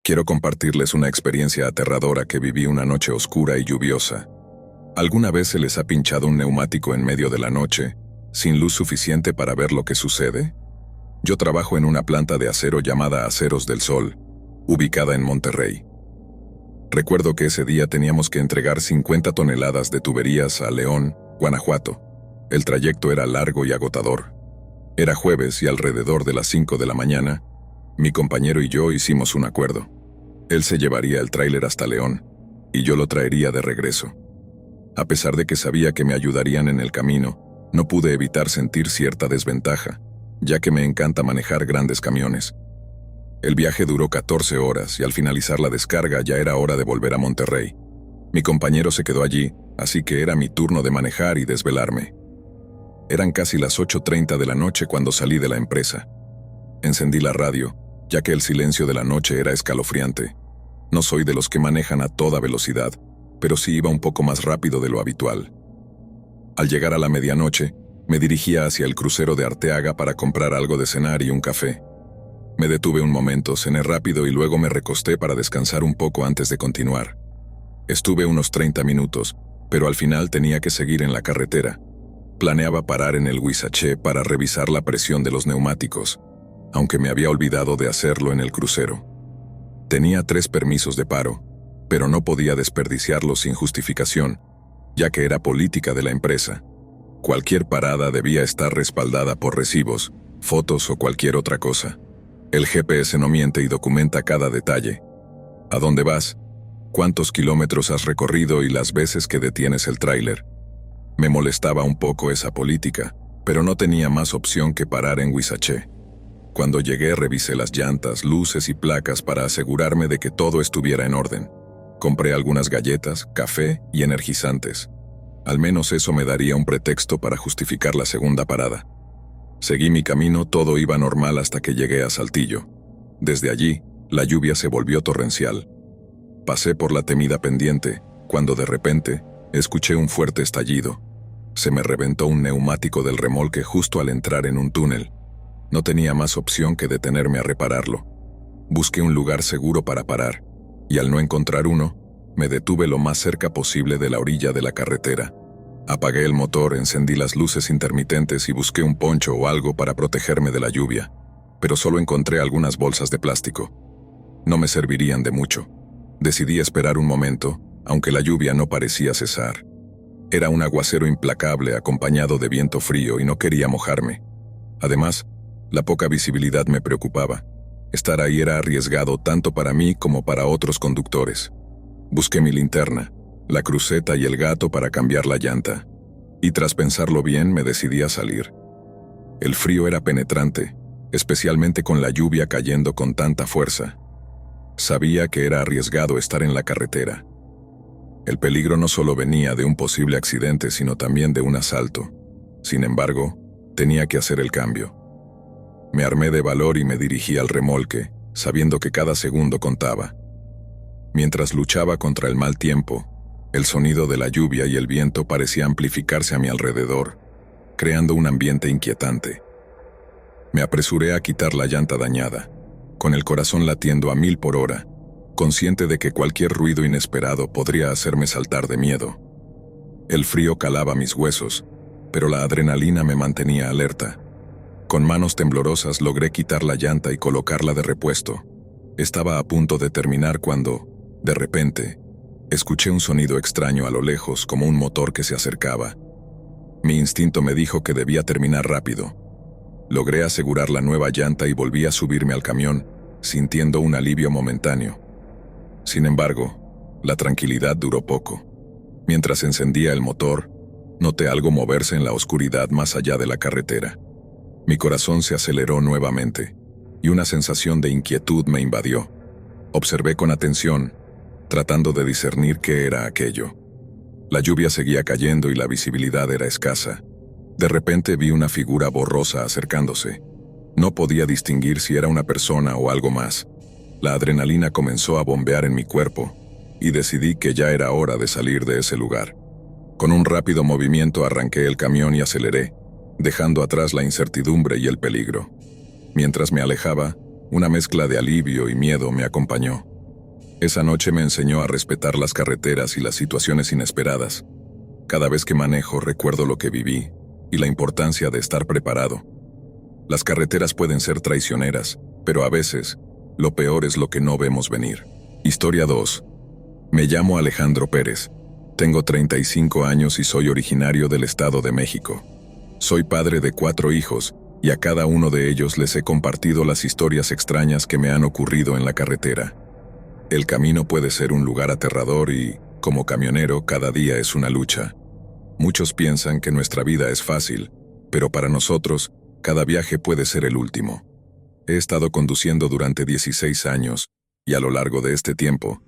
Quiero compartirles una experiencia aterradora que viví una noche oscura y lluviosa. ¿Alguna vez se les ha pinchado un neumático en medio de la noche, sin luz suficiente para ver lo que sucede? Yo trabajo en una planta de acero llamada Aceros del Sol, ubicada en Monterrey. Recuerdo que ese día teníamos que entregar 50 toneladas de tuberías a León, Guanajuato. El trayecto era largo y agotador. Era jueves y alrededor de las 5 de la mañana, mi compañero y yo hicimos un acuerdo. Él se llevaría el tráiler hasta León, y yo lo traería de regreso. A pesar de que sabía que me ayudarían en el camino, no pude evitar sentir cierta desventaja, ya que me encanta manejar grandes camiones. El viaje duró 14 horas y al finalizar la descarga ya era hora de volver a Monterrey. Mi compañero se quedó allí, así que era mi turno de manejar y desvelarme. Eran casi las 8:30 de la noche cuando salí de la empresa. Encendí la radio, ya que el silencio de la noche era escalofriante. No soy de los que manejan a toda velocidad, pero sí iba un poco más rápido de lo habitual. Al llegar a la medianoche, me dirigía hacia el crucero de Arteaga para comprar algo de cenar y un café. Me detuve un momento, cené rápido y luego me recosté para descansar un poco antes de continuar. Estuve unos 30 minutos, pero al final tenía que seguir en la carretera. Planeaba parar en el Huizache para revisar la presión de los neumáticos, aunque me había olvidado de hacerlo en el crucero. Tenía 3 permisos de paro, pero no podía desperdiciarlos sin justificación, ya que era política de la empresa. Cualquier parada debía estar respaldada por recibos, fotos o cualquier otra cosa. El GPS no miente y documenta cada detalle. ¿A dónde vas? ¿Cuántos kilómetros has recorrido y las veces que detienes el tráiler? Me molestaba un poco esa política, pero no tenía más opción que parar en Huizache. Cuando llegué revisé las llantas, luces y placas para asegurarme de que todo estuviera en orden. Compré algunas galletas, café y energizantes. Al menos eso me daría un pretexto para justificar la segunda parada. Seguí mi camino, todo iba normal hasta que llegué a Saltillo. Desde allí, la lluvia se volvió torrencial. Pasé por la temida pendiente, cuando de repente, escuché un fuerte estallido. Se me reventó un neumático del remolque justo al entrar en un túnel. No tenía más opción que detenerme a repararlo. Busqué un lugar seguro para parar, y al no encontrar uno, me detuve lo más cerca posible de la orilla de la carretera. Apagué el motor, encendí las luces intermitentes y busqué un poncho o algo para protegerme de la lluvia, pero solo encontré algunas bolsas de plástico. No me servirían de mucho. Decidí esperar un momento, aunque la lluvia no parecía cesar. Era un aguacero implacable acompañado de viento frío y no quería mojarme. Además, la poca visibilidad me preocupaba. Estar ahí era arriesgado tanto para mí como para otros conductores. Busqué mi linterna, la cruceta y el gato para cambiar la llanta. Y tras pensarlo bien, me decidí a salir. El frío era penetrante, especialmente con la lluvia cayendo con tanta fuerza. Sabía que era arriesgado estar en la carretera. El peligro no solo venía de un posible accidente, sino también de un asalto. Sin embargo, tenía que hacer el cambio. Me armé de valor y me dirigí al remolque, sabiendo que cada segundo contaba. Mientras luchaba contra el mal tiempo, el sonido de la lluvia y el viento parecía amplificarse a mi alrededor, creando un ambiente inquietante. Me apresuré a quitar la llanta dañada, con el corazón latiendo a 1000 por hora, consciente de que cualquier ruido inesperado podría hacerme saltar de miedo. El frío calaba mis huesos, pero la adrenalina me mantenía alerta. Con manos temblorosas logré quitar la llanta y colocarla de repuesto. Estaba a punto de terminar cuando, de repente, escuché un sonido extraño a lo lejos como un motor que se acercaba. Mi instinto me dijo que debía terminar rápido. Logré asegurar la nueva llanta y volví a subirme al camión, sintiendo un alivio momentáneo. Sin embargo, la tranquilidad duró poco. Mientras encendía el motor, noté algo moverse en la oscuridad más allá de la carretera. Mi corazón se aceleró nuevamente, y una sensación de inquietud me invadió. Observé con atención, tratando de discernir qué era aquello. La lluvia seguía cayendo y la visibilidad era escasa. De repente vi una figura borrosa acercándose. No podía distinguir si era una persona o algo más. La adrenalina comenzó a bombear en mi cuerpo, y decidí que ya era hora de salir de ese lugar. Con un rápido movimiento arranqué el camión y aceleré, dejando atrás la incertidumbre y el peligro. Mientras me alejaba, una mezcla de alivio y miedo me acompañó. Esa noche me enseñó a respetar las carreteras y las situaciones inesperadas. Cada vez que manejo recuerdo lo que viví y la importancia de estar preparado. Las carreteras pueden ser traicioneras, pero a veces, lo peor es lo que no vemos venir. Historia 2. Me llamo Alejandro Pérez. Tengo 35 años y soy originario del Estado de México. Soy padre de 4 hijos y a cada uno de ellos les he compartido las historias extrañas que me han ocurrido en la carretera. El camino puede ser un lugar aterrador y, como camionero, cada día es una lucha. Muchos piensan que nuestra vida es fácil, pero para nosotros, cada viaje puede ser el último. He estado conduciendo durante 16 años y a lo largo de este tiempo,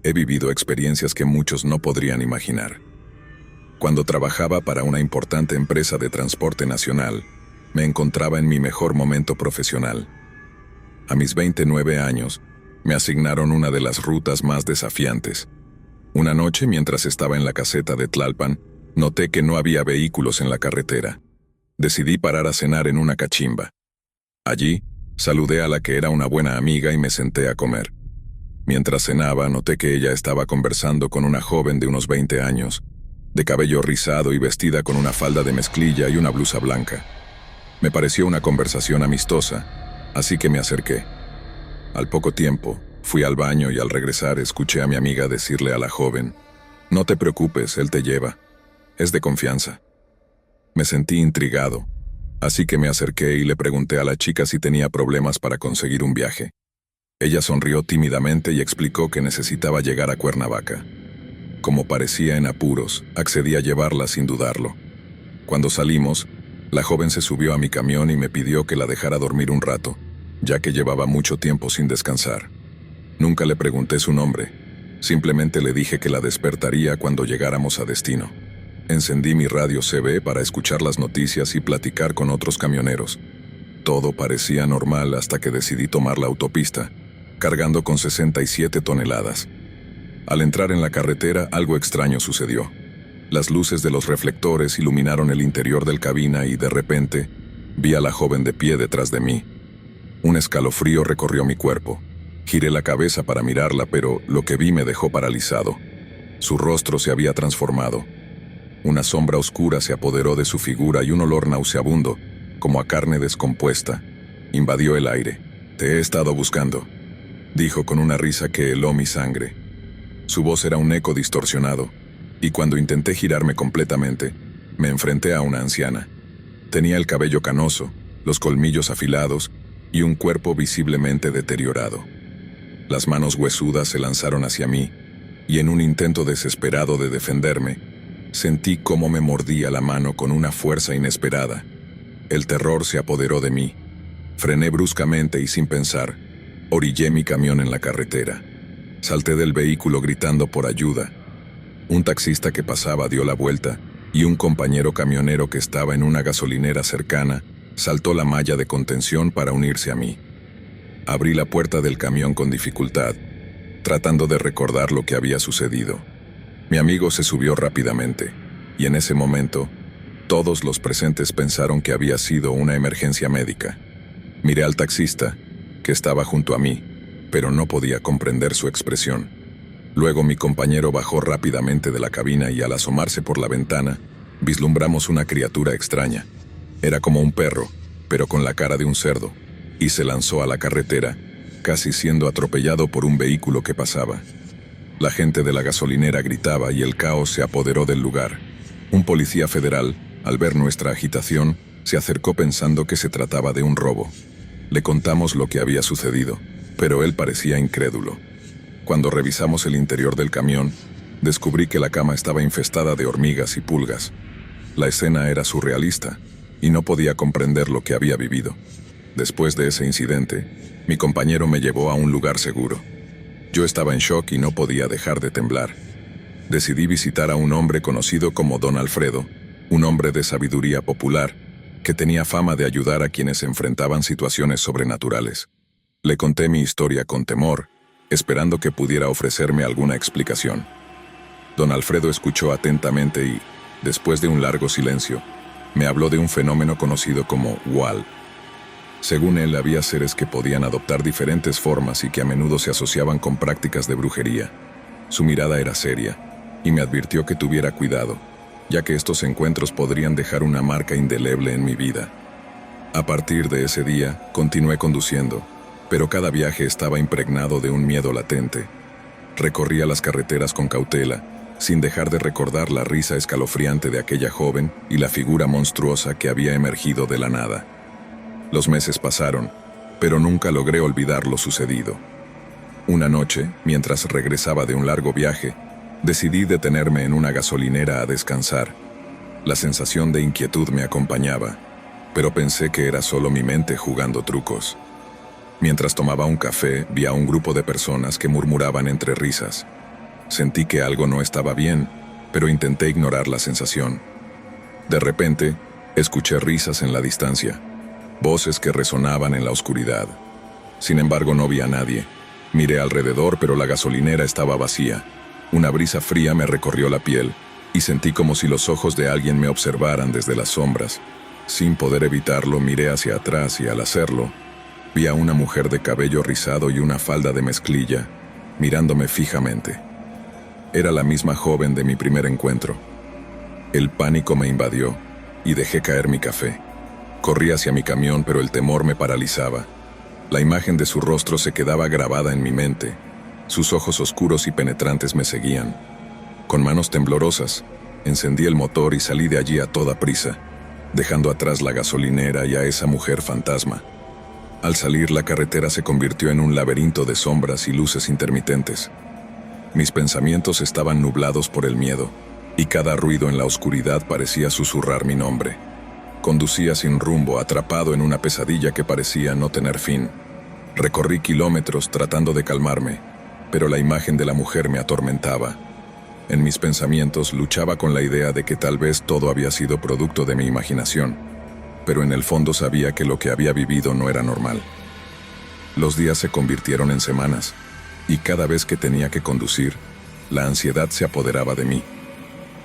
he vivido experiencias que muchos no podrían imaginar. Cuando trabajaba para una importante empresa de transporte nacional, me encontraba en mi mejor momento profesional. A mis 29 años, me asignaron una de las rutas más desafiantes. Una noche, mientras estaba en la caseta de Tlalpan, noté que no había vehículos en la carretera. Decidí parar a cenar en una cachimba. Allí, saludé a la que era una buena amiga y me senté a comer. Mientras cenaba, noté que ella estaba conversando con una joven de unos 20 años, de cabello rizado y vestida con una falda de mezclilla y una blusa blanca. Me pareció una conversación amistosa, así que me acerqué. Al poco tiempo, fui al baño y al regresar escuché a mi amiga decirle a la joven: «No te preocupes, él te lleva. Es de confianza». Me sentí intrigado, así que me acerqué y le pregunté a la chica si tenía problemas para conseguir un viaje. Ella sonrió tímidamente y explicó que necesitaba llegar a Cuernavaca. Como parecía en apuros, accedí a llevarla sin dudarlo. Cuando salimos, la joven se subió a mi camión y me pidió que la dejara dormir un rato, ya que llevaba mucho tiempo sin descansar. Nunca le pregunté su nombre, simplemente le dije que la despertaría cuando llegáramos a destino. Encendí mi radio CB para escuchar las noticias y platicar con otros camioneros. Todo parecía normal hasta que decidí tomar la autopista, cargando con 67 toneladas. Al entrar en la carretera, algo extraño sucedió. Las luces de los reflectores iluminaron el interior del cabina y, de repente, vi a la joven de pie detrás de mí. Un escalofrío recorrió mi cuerpo. Giré la cabeza para mirarla, pero lo que vi me dejó paralizado. Su rostro se había transformado. Una sombra oscura se apoderó de su figura y un olor nauseabundo, como a carne descompuesta, invadió el aire. «Te he estado buscando», dijo con una risa que heló mi sangre. Su voz era un eco distorsionado, y cuando intenté girarme completamente, me enfrenté a una anciana. Tenía el cabello canoso, los colmillos afilados y un cuerpo visiblemente deteriorado. Las manos huesudas se lanzaron hacia mí, y en un intento desesperado de defenderme, sentí cómo me mordía la mano con una fuerza inesperada. El terror se apoderó de mí. Frené bruscamente y sin pensar, orillé mi camión en la carretera. Salté del vehículo gritando por ayuda. Un taxista que pasaba dio la vuelta y un compañero camionero que estaba en una gasolinera cercana saltó la malla de contención para unirse a mí. Abrí la puerta del camión con dificultad, tratando de recordar lo que había sucedido. Mi amigo se subió rápidamente, y en ese momento, todos los presentes pensaron que había sido una emergencia médica. Miré al taxista, que estaba junto a mí, pero no podía comprender su expresión. Luego mi compañero bajó rápidamente de la cabina y al asomarse por la ventana, vislumbramos una criatura extraña. Era como un perro, pero con la cara de un cerdo, y se lanzó a la carretera, casi siendo atropellado por un vehículo que pasaba. La gente de la gasolinera gritaba y el caos se apoderó del lugar. Un policía federal, al ver nuestra agitación, se acercó pensando que se trataba de un robo. Le contamos lo que había sucedido, pero él parecía incrédulo. Cuando revisamos el interior del camión, descubrí que la cama estaba infestada de hormigas y pulgas. La escena era surrealista, y no podía comprender lo que había vivido. Después de ese incidente, mi compañero me llevó a un lugar seguro. Yo estaba en shock y no podía dejar de temblar. Decidí visitar a un hombre conocido como Don Alfredo, un hombre de sabiduría popular, que tenía fama de ayudar a quienes enfrentaban situaciones sobrenaturales. Le conté mi historia con temor, esperando que pudiera ofrecerme alguna explicación. Don Alfredo escuchó atentamente y, después de un largo silencio, me habló de un fenómeno conocido como WAL. Según él, había seres que podían adoptar diferentes formas y que a menudo se asociaban con prácticas de brujería. Su mirada era seria, y me advirtió que tuviera cuidado, ya que estos encuentros podrían dejar una marca indeleble en mi vida. A partir de ese día, continué conduciendo, pero cada viaje estaba impregnado de un miedo latente. Recorría las carreteras con cautela, sin dejar de recordar la risa escalofriante de aquella joven y la figura monstruosa que había emergido de la nada. Los meses pasaron, pero nunca logré olvidar lo sucedido. Una noche, mientras regresaba de un largo viaje, decidí detenerme en una gasolinera a descansar. La sensación de inquietud me acompañaba, pero pensé que era solo mi mente jugando trucos. Mientras tomaba un café, vi a un grupo de personas que murmuraban entre risas. Sentí que algo no estaba bien, pero intenté ignorar la sensación. De repente, escuché risas en la distancia, voces que resonaban en la oscuridad. Sin embargo, no vi a nadie. Miré alrededor, pero la gasolinera estaba vacía. Una brisa fría me recorrió la piel, y sentí como si los ojos de alguien me observaran desde las sombras. Sin poder evitarlo, miré hacia atrás y al hacerlo, vi a una mujer de cabello rizado y una falda de mezclilla, mirándome fijamente. Era la misma joven de mi primer encuentro. El pánico me invadió, y dejé caer mi café. Corrí hacia mi camión, pero el temor me paralizaba. La imagen de su rostro se quedaba grabada en mi mente. Sus ojos oscuros y penetrantes me seguían. Con manos temblorosas, encendí el motor y salí de allí a toda prisa, dejando atrás la gasolinera y a esa mujer fantasma. Al salir, la carretera se convirtió en un laberinto de sombras y luces intermitentes. Mis pensamientos estaban nublados por el miedo, y cada ruido en la oscuridad parecía susurrar mi nombre. Conducía sin rumbo, atrapado en una pesadilla que parecía no tener fin. Recorrí kilómetros tratando de calmarme, pero la imagen de la mujer me atormentaba. En mis pensamientos luchaba con la idea de que tal vez todo había sido producto de mi imaginación, pero en el fondo sabía que lo que había vivido no era normal. Los días se convirtieron en semanas, y cada vez que tenía que conducir, la ansiedad se apoderaba de mí.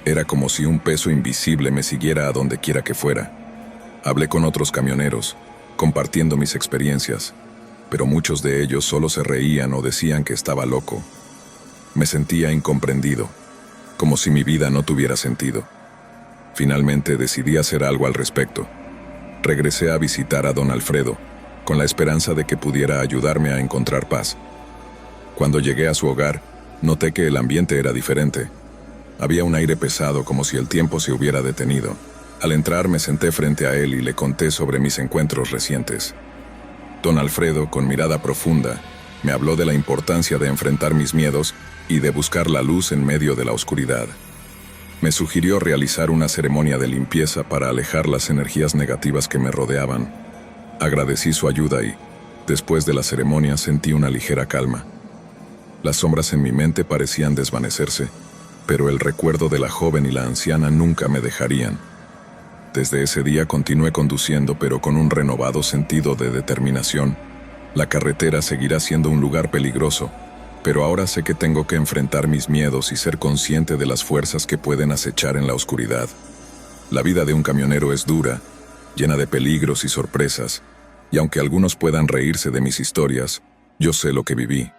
Era como si un peso invisible me siguiera a donde quiera que fuera. Hablé con otros camioneros, compartiendo mis experiencias, pero muchos de ellos solo se reían o decían que estaba loco. Me sentía incomprendido, como si mi vida no tuviera sentido. Finalmente decidí hacer algo al respecto. Regresé a visitar a don Alfredo, con la esperanza de que pudiera ayudarme a encontrar paz. Cuando llegué a su hogar, noté que el ambiente era diferente. Había un aire pesado, como si el tiempo se hubiera detenido. Al entrar me senté frente a él y le conté sobre mis encuentros recientes. Don Alfredo, con mirada profunda, me habló de la importancia de enfrentar mis miedos y de buscar la luz en medio de la oscuridad. Me sugirió realizar una ceremonia de limpieza para alejar las energías negativas que me rodeaban. Agradecí su ayuda y, después de la ceremonia, sentí una ligera calma. Las sombras en mi mente parecían desvanecerse, pero el recuerdo de la joven y la anciana nunca me dejarían. Desde ese día continué conduciendo, pero con un renovado sentido de determinación. La carretera seguirá siendo un lugar peligroso, pero ahora sé que tengo que enfrentar mis miedos y ser consciente de las fuerzas que pueden acechar en la oscuridad. La vida de un camionero es dura, llena de peligros y sorpresas, y aunque algunos puedan reírse de mis historias, yo sé lo que viví.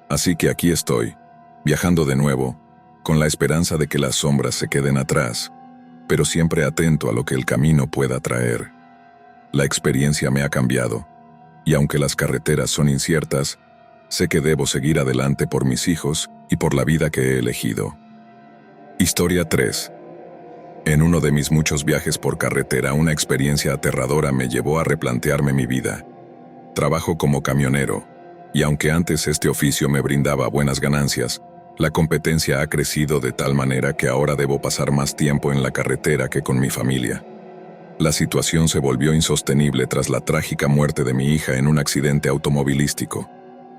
Así que aquí estoy, viajando de nuevo, con la esperanza de que las sombras se queden atrás, pero siempre atento a lo que el camino pueda traer. La experiencia me ha cambiado, y aunque las carreteras son inciertas, sé que debo seguir adelante por mis hijos y por la vida que he elegido. Historia 3. En uno de mis muchos viajes por carretera, una experiencia aterradora me llevó a replantearme mi vida. Trabajo como camionero, y aunque antes este oficio me brindaba buenas ganancias, la competencia ha crecido de tal manera que ahora debo pasar más tiempo en la carretera que con mi familia. La situación se volvió insostenible tras la trágica muerte de mi hija en un accidente automovilístico.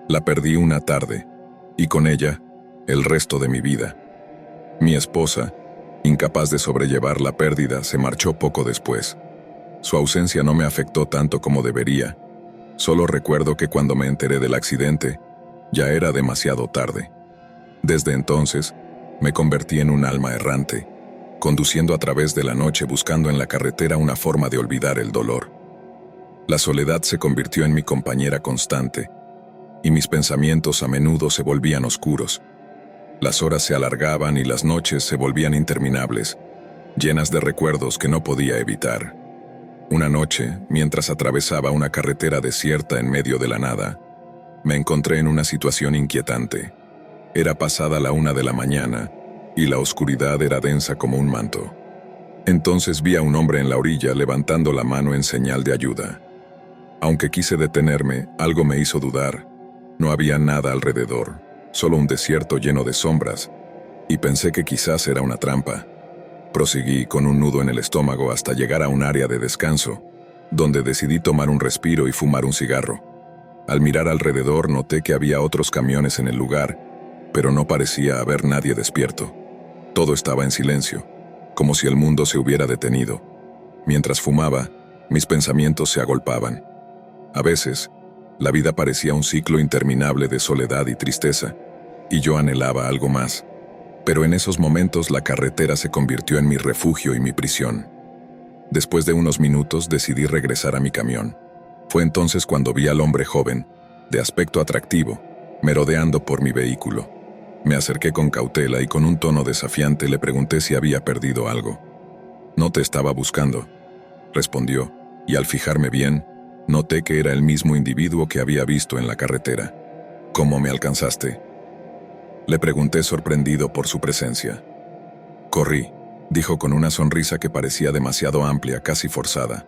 La perdí una tarde, y con ella, el resto de mi vida. Mi esposa, incapaz de sobrellevar la pérdida, se marchó poco después. Su ausencia no me afectó tanto como debería. Solo recuerdo que cuando me enteré del accidente, ya era demasiado tarde. Desde entonces, me convertí en un alma errante, conduciendo a través de la noche buscando en la carretera una forma de olvidar el dolor. La soledad se convirtió en mi compañera constante, y mis pensamientos a menudo se volvían oscuros. Las horas se alargaban y las noches se volvían interminables, llenas de recuerdos que no podía evitar. Una noche, mientras atravesaba una carretera desierta en medio de la nada, me encontré en una situación inquietante. Era pasada la 1 de la mañana, y la oscuridad era densa como un manto. Entonces vi a un hombre en la orilla levantando la mano en señal de ayuda. Aunque quise detenerme, algo me hizo dudar. No había nada alrededor, solo un desierto lleno de sombras, y pensé que quizás era una trampa. Proseguí con un nudo en el estómago hasta llegar a un área de descanso, donde decidí tomar un respiro y fumar un cigarro. Al mirar alrededor noté que había otros camiones en el lugar, pero no parecía haber nadie despierto. Todo estaba en silencio, como si el mundo se hubiera detenido. Mientras fumaba, mis pensamientos se agolpaban. A veces, la vida parecía un ciclo interminable de soledad y tristeza, y yo anhelaba algo más. Pero en esos momentos la carretera se convirtió en mi refugio y mi prisión. Después de unos minutos decidí regresar a mi camión. Fue entonces cuando vi al hombre joven, de aspecto atractivo, merodeando por mi vehículo. Me acerqué con cautela y con un tono desafiante le pregunté si había perdido algo. «No te estaba buscando», respondió, y al fijarme bien, noté que era el mismo individuo que había visto en la carretera. «¿Cómo me alcanzaste?», le pregunté sorprendido por su presencia. «Corrí», dijo con una sonrisa que parecía demasiado amplia, casi forzada.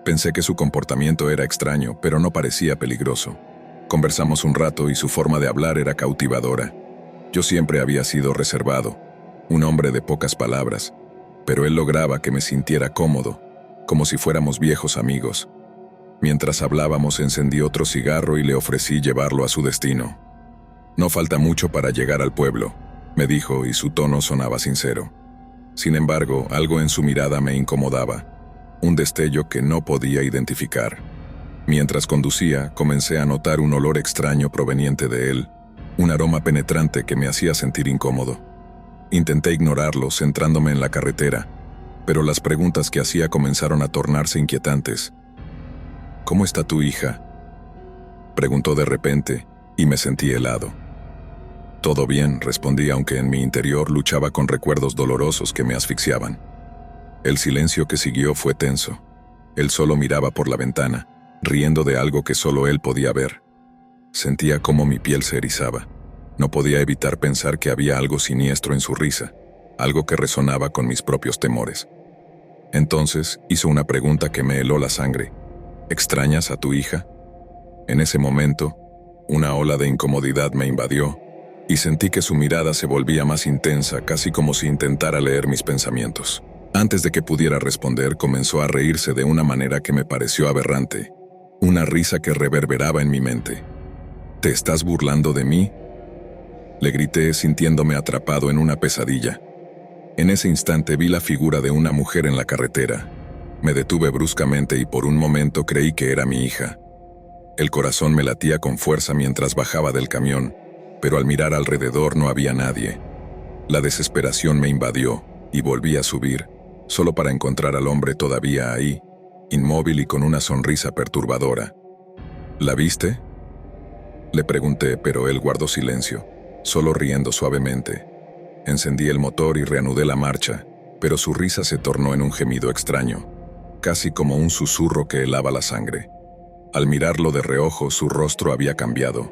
Pensé que su comportamiento era extraño, pero no parecía peligroso. Conversamos un rato y su forma de hablar era cautivadora. Yo siempre había sido reservado, un hombre de pocas palabras, pero él lograba que me sintiera cómodo, como si fuéramos viejos amigos. Mientras hablábamos encendí otro cigarro y le ofrecí llevarlo a su destino. «No falta mucho para llegar al pueblo», me dijo, y su tono sonaba sincero. Sin embargo, algo en su mirada me incomodaba, un destello que no podía identificar. Mientras conducía, comencé a notar un olor extraño proveniente de él, un aroma penetrante que me hacía sentir incómodo. Intenté ignorarlo, centrándome en la carretera, pero las preguntas que hacía comenzaron a tornarse inquietantes. «¿Cómo está tu hija?», preguntó de repente, y me sentí helado. «Todo bien», respondí, aunque en mi interior luchaba con recuerdos dolorosos que me asfixiaban. El silencio que siguió fue tenso. Él solo miraba por la ventana, riendo de algo que solo él podía ver. Sentía cómo mi piel se erizaba. No podía evitar pensar que había algo siniestro en su risa, algo que resonaba con mis propios temores. Entonces hizo una pregunta que me heló la sangre. «¿Extrañas a tu hija?». En ese momento, una ola de incomodidad me invadió, y sentí que su mirada se volvía más intensa, casi como si intentara leer mis pensamientos. Antes de que pudiera responder, comenzó a reírse de una manera que me pareció aberrante, una risa que reverberaba en mi mente. «¿Te estás burlando de mí?», le grité, sintiéndome atrapado en una pesadilla. En ese instante vi la figura de una mujer en la carretera. Me detuve bruscamente y por un momento creí que era mi hija. El corazón me latía con fuerza mientras bajaba del camión, pero al mirar alrededor no había nadie. La desesperación me invadió y volví a subir, solo para encontrar al hombre todavía ahí, inmóvil y con una sonrisa perturbadora. «¿La viste?», le pregunté, pero él guardó silencio, solo riendo suavemente. Encendí el motor y reanudé la marcha, pero su risa se tornó en un gemido extraño, casi como un susurro que helaba la sangre. Al mirarlo de reojo, su rostro había cambiado.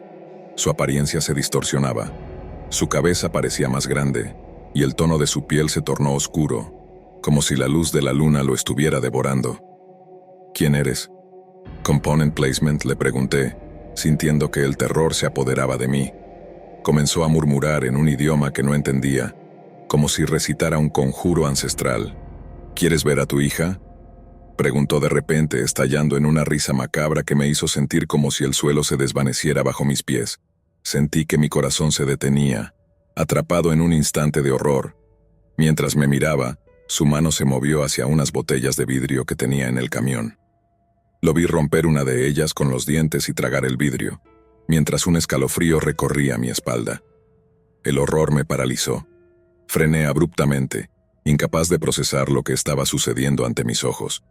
Su apariencia se distorsionaba. Su cabeza parecía más grande, y el tono de su piel se tornó oscuro, como si la luz de la luna lo estuviera devorando. «¿Quién eres?». «Component Placement», le pregunté, sintiendo que el terror se apoderaba de mí. Comenzó a murmurar en un idioma que no entendía, como si recitara un conjuro ancestral. «¿Quieres ver a tu hija?», preguntó de repente, estallando en una risa macabra que me hizo sentir como si el suelo se desvaneciera bajo mis pies. Sentí que mi corazón se detenía, atrapado en un instante de horror. Mientras me miraba, su mano se movió hacia unas botellas de vidrio que tenía en el camión. Lo vi romper una de ellas con los dientes y tragar el vidrio, mientras un escalofrío recorría mi espalda. El horror me paralizó. Frené abruptamente, incapaz de procesar lo que estaba sucediendo ante mis ojos.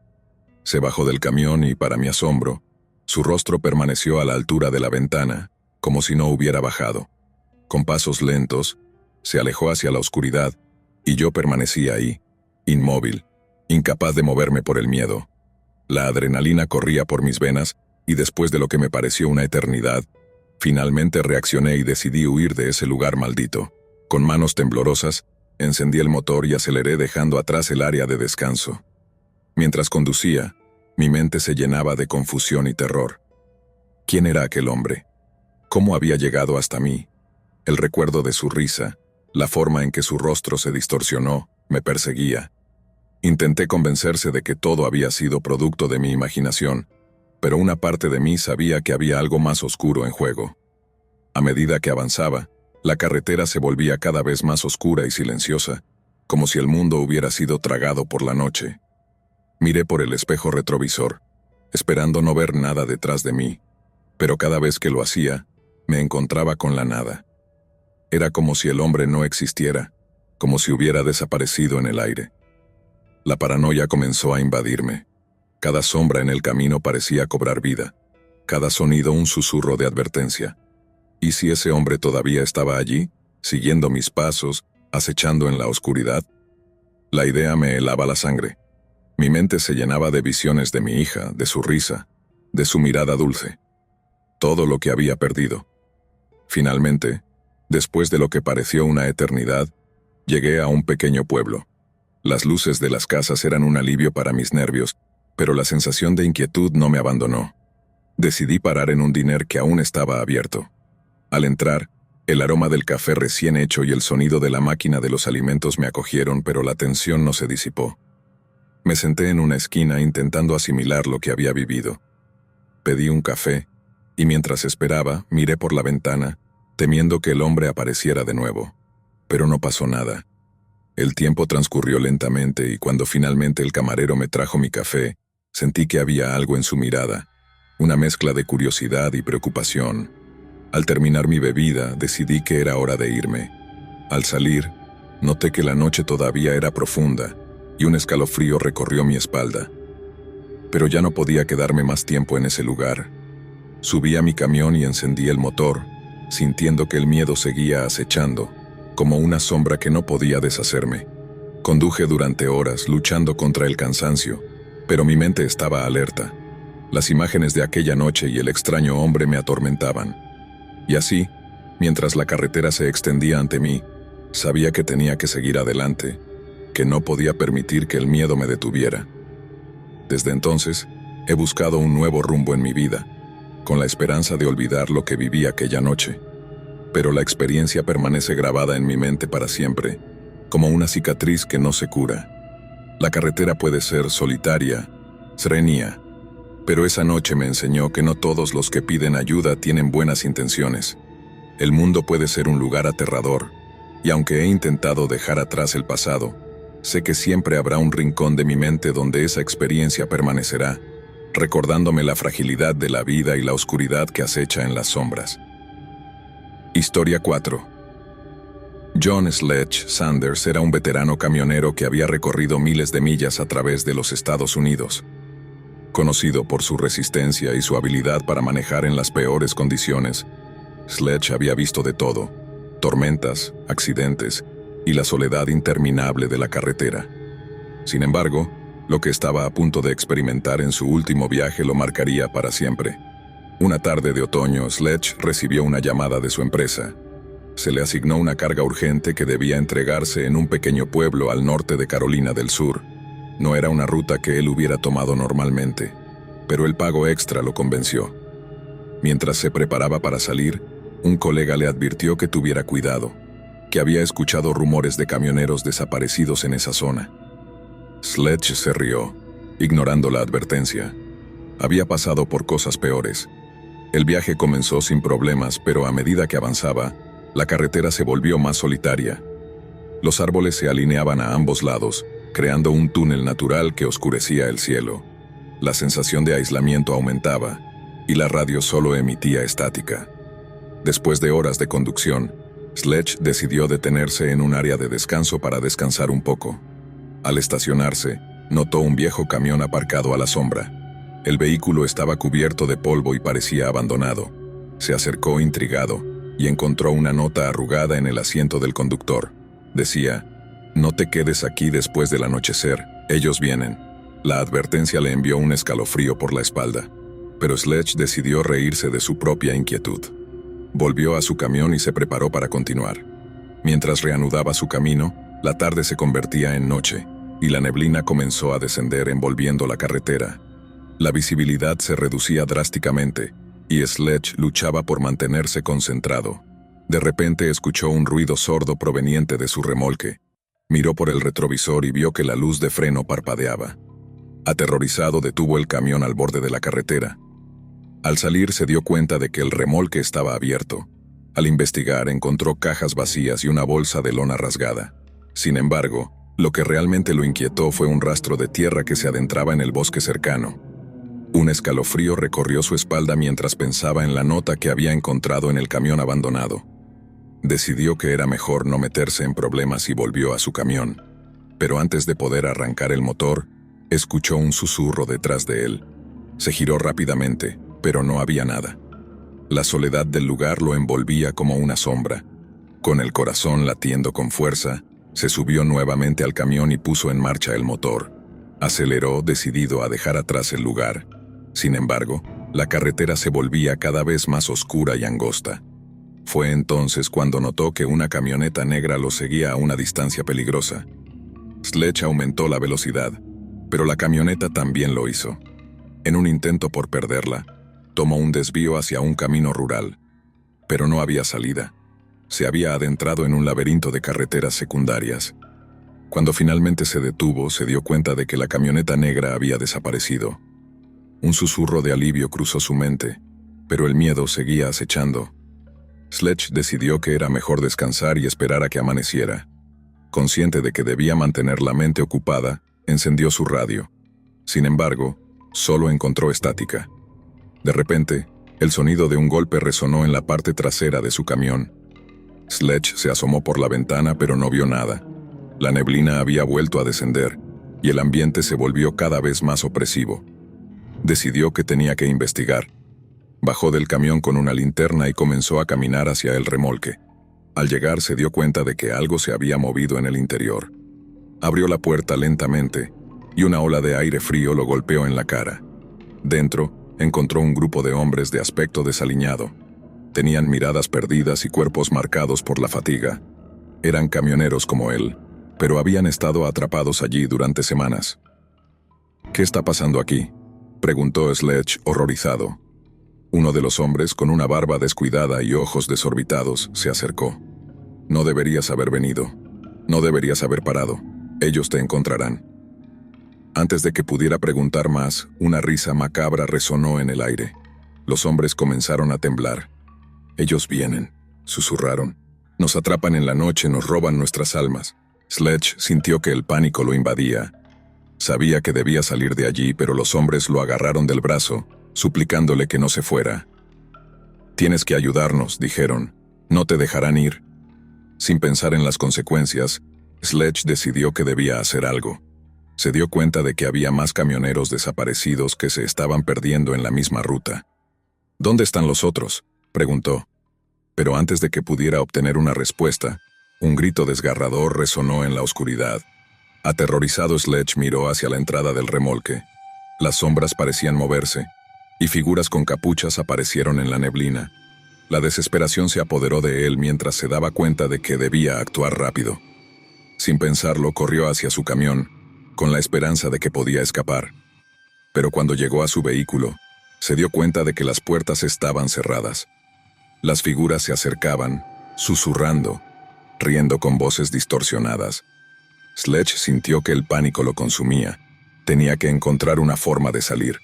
Se bajó del camión y, para mi asombro, su rostro permaneció a la altura de la ventana, como si no hubiera bajado. Con pasos lentos, se alejó hacia la oscuridad, y yo permanecí ahí, inmóvil, incapaz de moverme por el miedo. La adrenalina corría por mis venas, y después de lo que me pareció una eternidad, finalmente reaccioné y decidí huir de ese lugar maldito. Con manos temblorosas, encendí el motor y aceleré dejando atrás el área de descanso. Mientras conducía, mi mente se llenaba de confusión y terror. ¿Quién era aquel hombre? ¿Cómo había llegado hasta mí? El recuerdo de su risa, la forma en que su rostro se distorsionó, me perseguía. Intenté convencerse de que todo había sido producto de mi imaginación, pero una parte de mí sabía que había algo más oscuro en juego. A medida que avanzaba, la carretera se volvía cada vez más oscura y silenciosa, como si el mundo hubiera sido tragado por la noche. Miré por el espejo retrovisor, esperando no ver nada detrás de mí, pero cada vez que lo hacía, me encontraba con la nada. Era como si el hombre no existiera, como si hubiera desaparecido en el aire. La paranoia comenzó a invadirme. Cada sombra en el camino parecía cobrar vida, cada sonido un susurro de advertencia. ¿Y si ese hombre todavía estaba allí, siguiendo mis pasos, acechando en la oscuridad? La idea me helaba la sangre. Mi mente se llenaba de visiones de mi hija, de su risa, de su mirada dulce. Todo lo que había perdido. Finalmente, después de lo que pareció una eternidad, llegué a un pequeño pueblo. Las luces de las casas eran un alivio para mis nervios, pero la sensación de inquietud no me abandonó. Decidí parar en un diner que aún estaba abierto. Al entrar, el aroma del café recién hecho y el sonido de la máquina de los alimentos me acogieron, pero la tensión no se disipó. Me senté en una esquina intentando asimilar lo que había vivido. Pedí un café, y mientras esperaba, miré por la ventana, temiendo que el hombre apareciera de nuevo. Pero no pasó nada. El tiempo transcurrió lentamente y cuando finalmente el camarero me trajo mi café, sentí que había algo en su mirada, una mezcla de curiosidad y preocupación. Al terminar mi bebida, decidí que era hora de irme. Al salir, noté que la noche todavía era profunda y un escalofrío recorrió mi espalda. Pero ya no podía quedarme más tiempo en ese lugar. Subí a mi camión y encendí el motor, sintiendo que el miedo seguía acechando, como una sombra que no podía deshacerme. Conduje durante horas, luchando contra el cansancio, pero mi mente estaba alerta. Las imágenes de aquella noche y el extraño hombre me atormentaban. Y así, mientras la carretera se extendía ante mí, sabía que tenía que seguir adelante, que no podía permitir que el miedo me detuviera. Desde entonces, he buscado un nuevo rumbo en mi vida, con la esperanza de olvidar lo que viví aquella noche. Pero la experiencia permanece grabada en mi mente para siempre, como una cicatriz que no se cura. La carretera puede ser solitaria, serena, pero esa noche me enseñó que no todos los que piden ayuda tienen buenas intenciones. El mundo puede ser un lugar aterrador, y aunque he intentado dejar atrás el pasado, sé que siempre habrá un rincón de mi mente donde esa experiencia permanecerá, recordándome la fragilidad de la vida y la oscuridad que acecha en las sombras. Historia 4. John Sledge Sanders era un veterano camionero que había recorrido miles de millas a través de los Estados Unidos. Conocido por su resistencia y su habilidad para manejar en las peores condiciones, Sledge había visto de todo: tormentas, accidentes y la soledad interminable de la carretera. Sin embargo, lo que estaba a punto de experimentar en su último viaje lo marcaría para siempre. Una tarde de otoño, Sledge recibió una llamada de su empresa. Se le asignó una carga urgente que debía entregarse en un pequeño pueblo al norte de Carolina del Sur. No era una ruta que él hubiera tomado normalmente, pero el pago extra lo convenció. Mientras se preparaba para salir, un colega le advirtió que tuviera cuidado, que había escuchado rumores de camioneros desaparecidos en esa zona. Sledge se rió, ignorando la advertencia. Había pasado por cosas peores. El viaje comenzó sin problemas, pero a medida que avanzaba, la carretera se volvió más solitaria. Los árboles se alineaban a ambos lados, creando un túnel natural que oscurecía el cielo. La sensación de aislamiento aumentaba, y la radio solo emitía estática. Después de horas de conducción, Sledge decidió detenerse en un área de descanso para descansar un poco. Al estacionarse, notó un viejo camión aparcado a la sombra. El vehículo estaba cubierto de polvo y parecía abandonado. Se acercó intrigado y encontró una nota arrugada en el asiento del conductor. Decía: «No te quedes aquí después del anochecer, ellos vienen». La advertencia le envió un escalofrío por la espalda, pero Sledge decidió reírse de su propia inquietud. Volvió a su camión y se preparó para continuar. Mientras reanudaba su camino, la tarde se convertía en noche, y la neblina comenzó a descender envolviendo la carretera. La visibilidad se reducía drásticamente, y Sledge luchaba por mantenerse concentrado. De repente escuchó un ruido sordo proveniente de su remolque. Miró por el retrovisor y vio que la luz de freno parpadeaba. Aterrorizado, detuvo el camión al borde de la carretera. Al salir se dio cuenta de que el remolque estaba abierto. Al investigar encontró cajas vacías y una bolsa de lona rasgada. Sin embargo, lo que realmente lo inquietó fue un rastro de tierra que se adentraba en el bosque cercano. Un escalofrío recorrió su espalda mientras pensaba en la nota que había encontrado en el camión abandonado. Decidió que era mejor no meterse en problemas y volvió a su camión. Pero antes de poder arrancar el motor, escuchó un susurro detrás de él. Se giró rápidamente, pero no había nada. La soledad del lugar lo envolvía como una sombra. Con el corazón latiendo con fuerza, se subió nuevamente al camión y puso en marcha el motor. Aceleró, decidido a dejar atrás el lugar. Sin embargo, la carretera se volvía cada vez más oscura y angosta. Fue entonces cuando notó que una camioneta negra lo seguía a una distancia peligrosa. Sledge aumentó la velocidad, pero la camioneta también lo hizo. En un intento por perderla, tomó un desvío hacia un camino rural. Pero no había salida. Se había adentrado en un laberinto de carreteras secundarias. Cuando finalmente se detuvo, se dio cuenta de que la camioneta negra había desaparecido. Un susurro de alivio cruzó su mente, pero el miedo seguía acechando. Sledge decidió que era mejor descansar y esperar a que amaneciera. Consciente de que debía mantener la mente ocupada, encendió su radio. Sin embargo, solo encontró estática. De repente, el sonido de un golpe resonó en la parte trasera de su camión. Sledge se asomó por la ventana, pero no vio nada. La neblina había vuelto a descender, y el ambiente se volvió cada vez más opresivo. Decidió que tenía que investigar. Bajó del camión con una linterna y comenzó a caminar hacia el remolque. Al llegar se dio cuenta de que algo se había movido en el interior. Abrió la puerta lentamente, y una ola de aire frío lo golpeó en la cara. Dentro, encontró un grupo de hombres de aspecto desaliñado. Tenían miradas perdidas y cuerpos marcados por la fatiga. Eran camioneros como él, pero habían estado atrapados allí durante semanas. «¿Qué está pasando aquí?», preguntó Sledge, horrorizado. Uno de los hombres, con una barba descuidada y ojos desorbitados, se acercó. «No deberías haber venido. No deberías haber parado. Ellos te encontrarán». Antes de que pudiera preguntar más, una risa macabra resonó en el aire. Los hombres comenzaron a temblar. «Ellos vienen», susurraron. «Nos atrapan en la noche, nos roban nuestras almas». Sledge sintió que el pánico lo invadía. Sabía que debía salir de allí, pero los hombres lo agarraron del brazo, suplicándole que no se fuera. «Tienes que ayudarnos», dijeron. «No te dejarán ir». Sin pensar en las consecuencias, Sledge decidió que debía hacer algo. Se dio cuenta de que había más camioneros desaparecidos que se estaban perdiendo en la misma ruta. «¿Dónde están los otros?», preguntó. Pero antes de que pudiera obtener una respuesta, un grito desgarrador resonó en la oscuridad. Aterrorizado, Sledge miró hacia la entrada del remolque. Las sombras parecían moverse, y figuras con capuchas aparecieron en la neblina. La desesperación se apoderó de él mientras se daba cuenta de que debía actuar rápido. Sin pensarlo, corrió hacia su camión, con la esperanza de que podía escapar. Pero cuando llegó a su vehículo, se dio cuenta de que las puertas estaban cerradas. Las figuras se acercaban, susurrando, riendo con voces distorsionadas. Sledge sintió que el pánico lo consumía. Tenía que encontrar una forma de salir.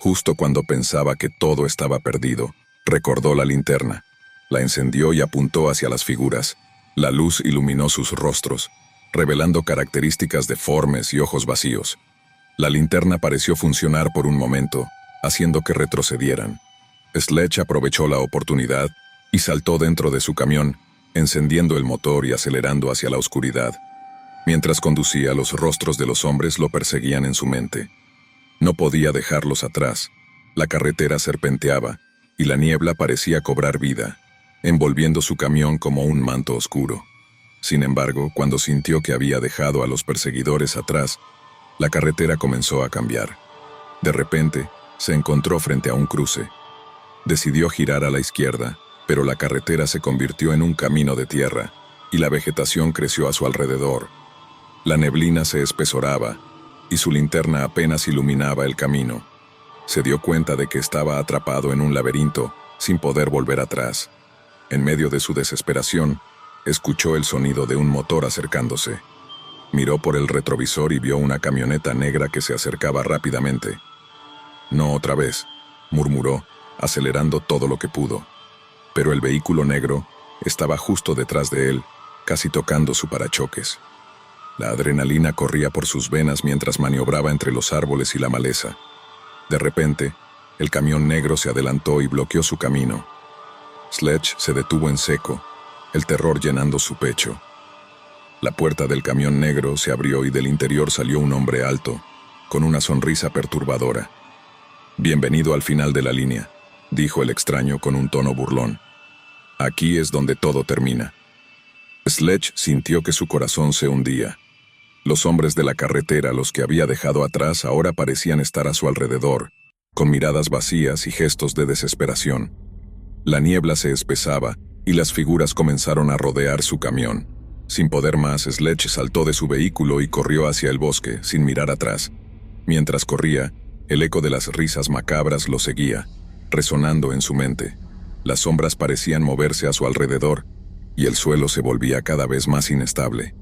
Justo cuando pensaba que todo estaba perdido, recordó la linterna. La encendió y apuntó hacia las figuras. La luz iluminó sus rostros, revelando características deformes y ojos vacíos. La linterna pareció funcionar por un momento, haciendo que retrocedieran. Sledge aprovechó la oportunidad y saltó dentro de su camión, encendiendo el motor y acelerando hacia la oscuridad. Mientras conducía, los rostros de los hombres lo perseguían en su mente. No podía dejarlos atrás. La carretera serpenteaba, y la niebla parecía cobrar vida, envolviendo su camión como un manto oscuro. Sin embargo, cuando sintió que había dejado a los perseguidores atrás, la carretera comenzó a cambiar. De repente, se encontró frente a un cruce. Decidió girar a la izquierda, pero la carretera se convirtió en un camino de tierra, y la vegetación creció a su alrededor. La neblina se espesoraba, y su linterna apenas iluminaba el camino. Se dio cuenta de que estaba atrapado en un laberinto, sin poder volver atrás. En medio de su desesperación, escuchó el sonido de un motor acercándose. Miró por el retrovisor y vio una camioneta negra que se acercaba rápidamente. «No otra vez», murmuró, acelerando todo lo que pudo. Pero el vehículo negro estaba justo detrás de él, casi tocando su parachoques. La adrenalina corría por sus venas mientras maniobraba entre los árboles y la maleza. De repente, el camión negro se adelantó y bloqueó su camino. Sledge se detuvo en seco, el terror llenando su pecho. La puerta del camión negro se abrió y del interior salió un hombre alto, con una sonrisa perturbadora. «Bienvenido al final de la línea», dijo el extraño con un tono burlón. «Aquí es donde todo termina». Sledge sintió que su corazón se hundía. Los hombres de la carretera, los que había dejado atrás, ahora parecían estar a su alrededor, con miradas vacías y gestos de desesperación. La niebla se espesaba y las figuras comenzaron a rodear su camión. Sin poder más, Sledge saltó de su vehículo y corrió hacia el bosque, sin mirar atrás. Mientras corría, el eco de las risas macabras lo seguía, resonando en su mente. Las sombras parecían moverse a su alrededor, y el suelo se volvía cada vez más inestable.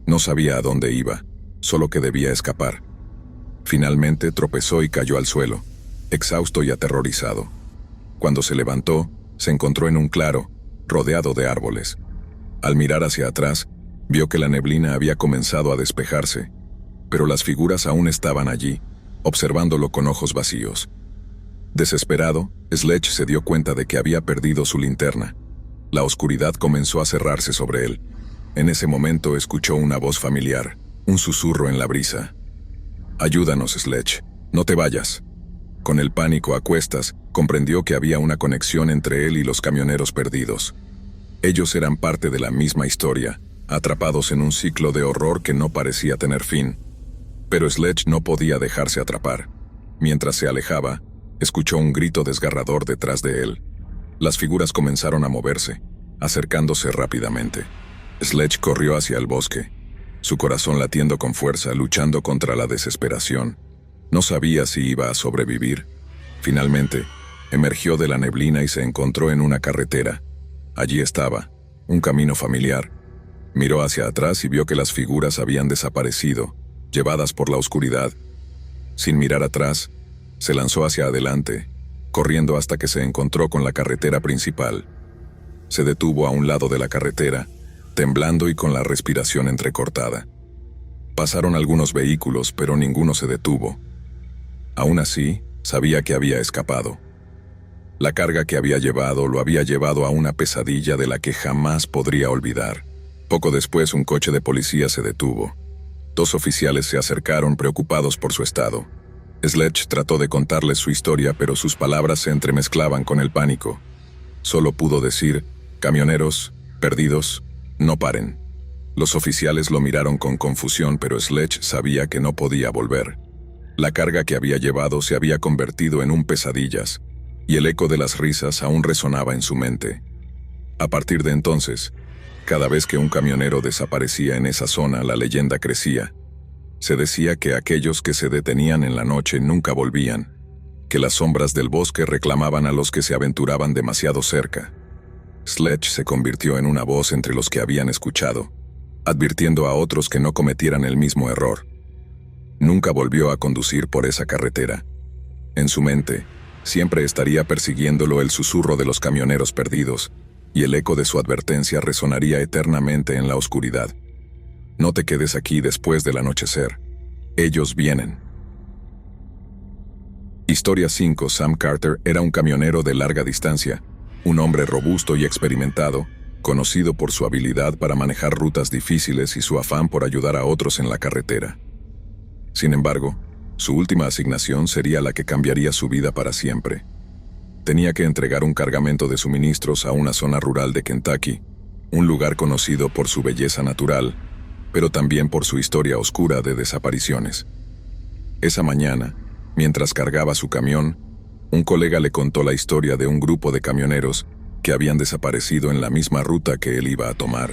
No sabía a dónde iba, solo que debía escapar. Finalmente tropezó y cayó al suelo, exhausto y aterrorizado. Cuando se levantó, se encontró en un claro, rodeado de árboles. Al mirar hacia atrás, vio que la neblina había comenzado a despejarse, pero las figuras aún estaban allí, observándolo con ojos vacíos. Desesperado, Sledge se dio cuenta de que había perdido su linterna. La oscuridad comenzó a cerrarse sobre él. En ese momento escuchó una voz familiar, un susurro en la brisa. «Ayúdanos, Sledge, no te vayas». Con el pánico a cuestas, comprendió que había una conexión entre él y los camioneros perdidos. Ellos eran parte de la misma historia, atrapados en un ciclo de horror que no parecía tener fin. Pero Sledge no podía dejarse atrapar. Mientras se alejaba, escuchó un grito desgarrador detrás de él. Las figuras comenzaron a moverse, acercándose rápidamente. Sledge corrió hacia el bosque, su corazón latiendo con fuerza, luchando contra la desesperación. No sabía si iba a sobrevivir. Finalmente, emergió de la neblina y se encontró en una carretera. Allí estaba, un camino familiar. Miró hacia atrás y vio que las figuras habían desaparecido, llevadas por la oscuridad. Sin mirar atrás, se lanzó hacia adelante, corriendo hasta que se encontró con la carretera principal. Se detuvo a un lado de la carretera, temblando y con la respiración entrecortada. Pasaron algunos vehículos, pero ninguno se detuvo. Aún así, sabía que había escapado. La carga que había llevado lo había llevado a una pesadilla de la que jamás podría olvidar. Poco después, un coche de policía se detuvo. 2 oficiales se acercaron preocupados por su estado. Sledge trató de contarles su historia, pero sus palabras se entremezclaban con el pánico. Solo pudo decir: «Camioneros, perdidos, no paren». Los oficiales lo miraron con confusión, pero Sledge sabía que no podía volver. La carga que había llevado se había convertido en un pesadillas, y el eco de las risas aún resonaba en su mente. A partir de entonces, cada vez que un camionero desaparecía en esa zona, la leyenda crecía. Se decía que aquellos que se detenían en la noche nunca volvían, que las sombras del bosque reclamaban a los que se aventuraban demasiado cerca. Sledge se convirtió en una voz entre los que habían escuchado, advirtiendo a otros que no cometieran el mismo error. Nunca volvió a conducir por esa carretera. En su mente, siempre estaría persiguiéndolo el susurro de los camioneros perdidos, y el eco de su advertencia resonaría eternamente en la oscuridad. «No te quedes aquí después del anochecer. Ellos vienen». Historia 5. Sam Carter era un camionero de larga distancia, un hombre robusto y experimentado, conocido por su habilidad para manejar rutas difíciles y su afán por ayudar a otros en la carretera. Sin embargo, su última asignación sería la que cambiaría su vida para siempre. Tenía que entregar un cargamento de suministros a una zona rural de Kentucky, un lugar conocido por su belleza natural, pero también por su historia oscura de desapariciones. Esa mañana, mientras cargaba su camión, un colega le contó la historia de un grupo de camioneros que habían desaparecido en la misma ruta que él iba a tomar.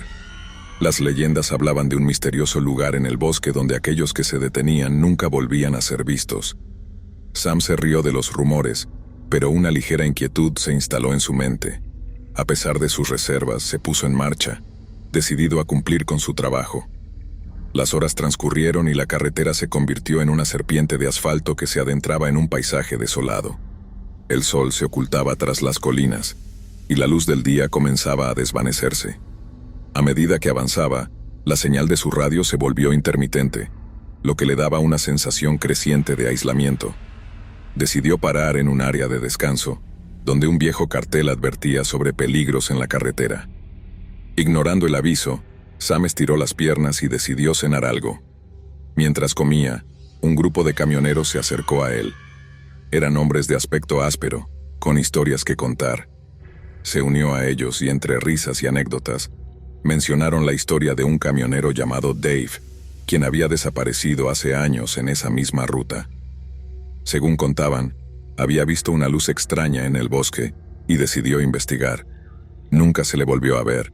Las leyendas hablaban de un misterioso lugar en el bosque donde aquellos que se detenían nunca volvían a ser vistos. Sam se rió de los rumores, pero una ligera inquietud se instaló en su mente. A pesar de sus reservas, se puso en marcha, decidido a cumplir con su trabajo. Las horas transcurrieron y la carretera se convirtió en una serpiente de asfalto que se adentraba en un paisaje desolado. El sol se ocultaba tras las colinas, y la luz del día comenzaba a desvanecerse. A medida que avanzaba, la señal de su radio se volvió intermitente, lo que le daba una sensación creciente de aislamiento. Decidió parar en un área de descanso, donde un viejo cartel advertía sobre peligros en la carretera. Ignorando el aviso, Sam estiró las piernas y decidió cenar algo. Mientras comía, un grupo de camioneros se acercó a él. Eran hombres de aspecto áspero, con historias que contar. Se unió a ellos y entre risas y anécdotas, mencionaron la historia de un camionero llamado Dave, quien había desaparecido hace años en esa misma ruta. Según contaban, había visto una luz extraña en el bosque y decidió investigar. Nunca se le volvió a ver.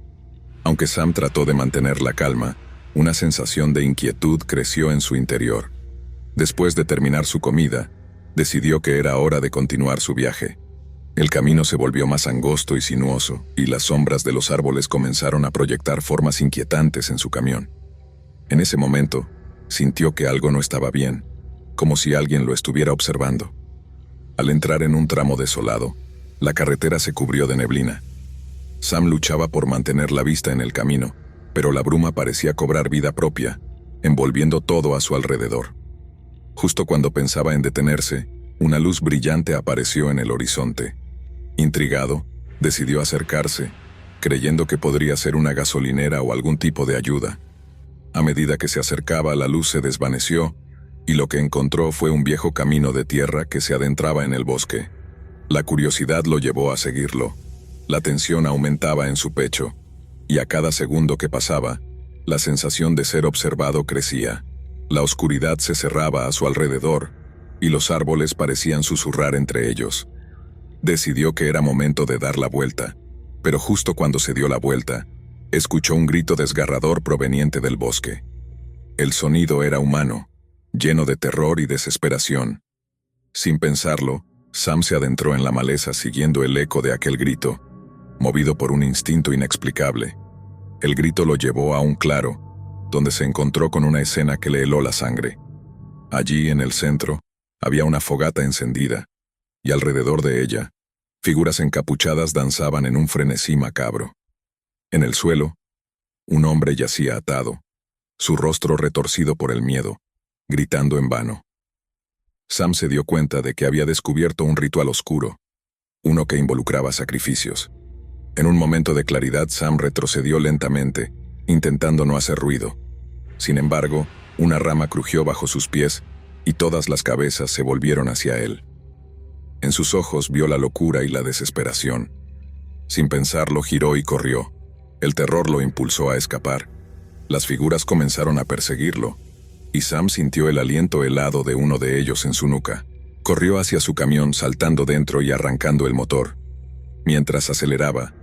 Aunque Sam trató de mantener la calma, una sensación de inquietud creció en su interior. Después de terminar su comida, decidió que era hora de continuar su viaje. El camino se volvió más angosto y sinuoso, y las sombras de los árboles comenzaron a proyectar formas inquietantes en su camión. En ese momento, sintió que algo no estaba bien, como si alguien lo estuviera observando. Al entrar en un tramo desolado, la carretera se cubrió de neblina. Sam luchaba por mantener la vista en el camino, pero la bruma parecía cobrar vida propia, envolviendo todo a su alrededor. Justo cuando pensaba en detenerse, una luz brillante apareció en el horizonte. Intrigado, decidió acercarse, creyendo que podría ser una gasolinera o algún tipo de ayuda. A medida que se acercaba, la luz se desvaneció, y lo que encontró fue un viejo camino de tierra que se adentraba en el bosque. La curiosidad lo llevó a seguirlo. La tensión aumentaba en su pecho, y a cada segundo que pasaba, la sensación de ser observado crecía. La oscuridad se cerraba a su alrededor, y los árboles parecían susurrar entre ellos. Decidió que era momento de dar la vuelta, pero justo cuando se dio la vuelta, escuchó un grito desgarrador proveniente del bosque. El sonido era humano, lleno de terror y desesperación. Sin pensarlo, Sam se adentró en la maleza siguiendo el eco de aquel grito, movido por un instinto inexplicable. El grito lo llevó a un claro, donde se encontró con una escena que le heló la sangre. Allí, en el centro, había una fogata encendida, y alrededor de ella, figuras encapuchadas danzaban en un frenesí macabro. En el suelo, un hombre yacía atado, su rostro retorcido por el miedo, gritando en vano. Sam se dio cuenta de que había descubierto un ritual oscuro, uno que involucraba sacrificios. En un momento de claridad, Sam retrocedió lentamente, intentando no hacer ruido. Sin embargo, una rama crujió bajo sus pies y todas las cabezas se volvieron hacia él. En sus ojos vio la locura y la desesperación. Sin pensarlo, giró y corrió. El terror lo impulsó a escapar. Las figuras comenzaron a perseguirlo, y Sam sintió el aliento helado de uno de ellos en su nuca. Corrió hacia su camión, saltando dentro y arrancando el motor. Mientras aceleraba,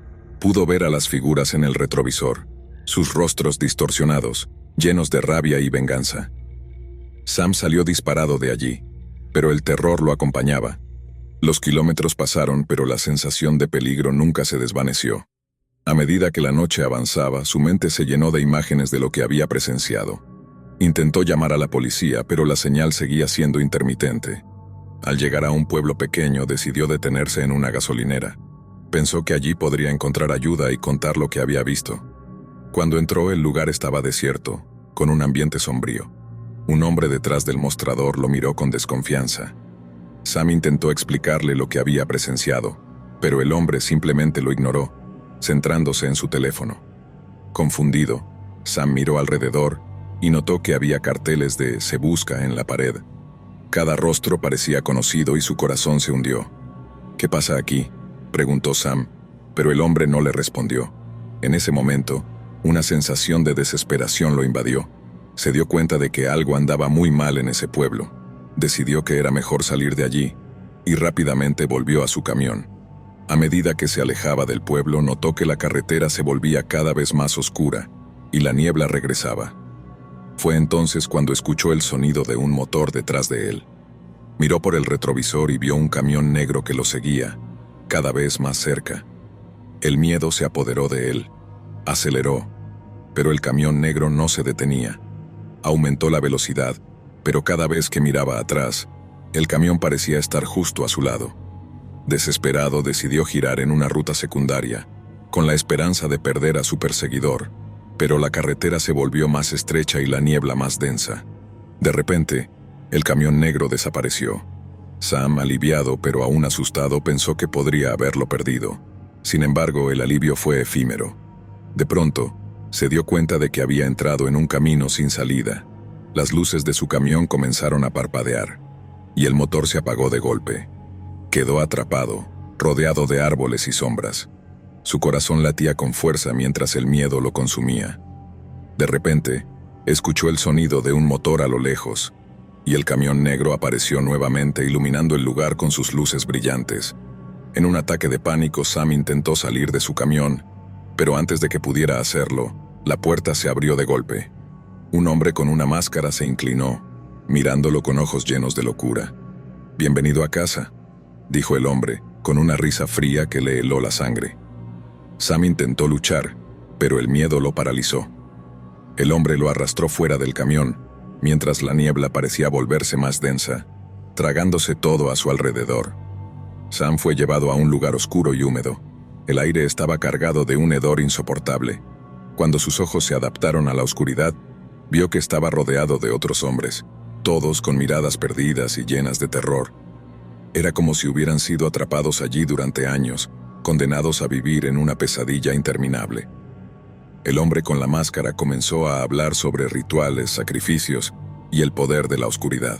pudo ver a las figuras en el retrovisor, sus rostros distorsionados, llenos de rabia y venganza. Sam salió disparado de allí, pero el terror lo acompañaba. Los kilómetros pasaron, pero la sensación de peligro nunca se desvaneció. A medida que la noche avanzaba, su mente se llenó de imágenes de lo que había presenciado. Intentó llamar a la policía, pero la señal seguía siendo intermitente. Al llegar a un pueblo pequeño, decidió detenerse en una gasolinera. Pensó que allí podría encontrar ayuda y contar lo que había visto. Cuando entró, el lugar estaba desierto, con un ambiente sombrío. Un hombre detrás del mostrador lo miró con desconfianza. Sam intentó explicarle lo que había presenciado, pero el hombre simplemente lo ignoró, centrándose en su teléfono. Confundido, Sam miró alrededor y notó que había carteles de "Se busca" en la pared. Cada rostro parecía conocido y su corazón se hundió. «¿Qué pasa aquí?», preguntó Sam, pero el hombre no le respondió. En ese momento, una sensación de desesperación lo invadió. Se dio cuenta de que algo andaba muy mal en ese pueblo. Decidió que era mejor salir de allí, y rápidamente volvió a su camión. A medida que se alejaba del pueblo, notó que la carretera se volvía cada vez más oscura, y la niebla regresaba. Fue entonces cuando escuchó el sonido de un motor detrás de él. Miró por el retrovisor y vio un camión negro que lo seguía, cada vez más cerca. El miedo se apoderó de él. Aceleró, pero el camión negro no se detenía. Aumentó la velocidad, pero cada vez que miraba atrás, el camión parecía estar justo a su lado. Desesperado, decidió girar en una ruta secundaria, con la esperanza de perder a su perseguidor, pero la carretera se volvió más estrecha y la niebla más densa. De repente, el camión negro desapareció. Sam, aliviado pero aún asustado, pensó que podría haberlo perdido. Sin embargo, el alivio fue efímero. De pronto, se dio cuenta de que había entrado en un camino sin salida. Las luces de su camión comenzaron a parpadear, y el motor se apagó de golpe. Quedó atrapado, rodeado de árboles y sombras. Su corazón latía con fuerza mientras el miedo lo consumía. De repente, escuchó el sonido de un motor a lo lejos, y el camión negro apareció nuevamente iluminando el lugar con sus luces brillantes. En un ataque de pánico, Sam intentó salir de su camión, pero antes de que pudiera hacerlo, la puerta se abrió de golpe. Un hombre con una máscara se inclinó, mirándolo con ojos llenos de locura. «Bienvenido a casa», dijo el hombre, con una risa fría que le heló la sangre. Sam intentó luchar, pero el miedo lo paralizó. El hombre lo arrastró fuera del camión, mientras la niebla parecía volverse más densa, tragándose todo a su alrededor. Sam fue llevado a un lugar oscuro y húmedo. El aire estaba cargado de un hedor insoportable. Cuando sus ojos se adaptaron a la oscuridad, vio que estaba rodeado de otros hombres, todos con miradas perdidas y llenas de terror. Era como si hubieran sido atrapados allí durante años, condenados a vivir en una pesadilla interminable. El hombre con la máscara comenzó a hablar sobre rituales, sacrificios y el poder de la oscuridad.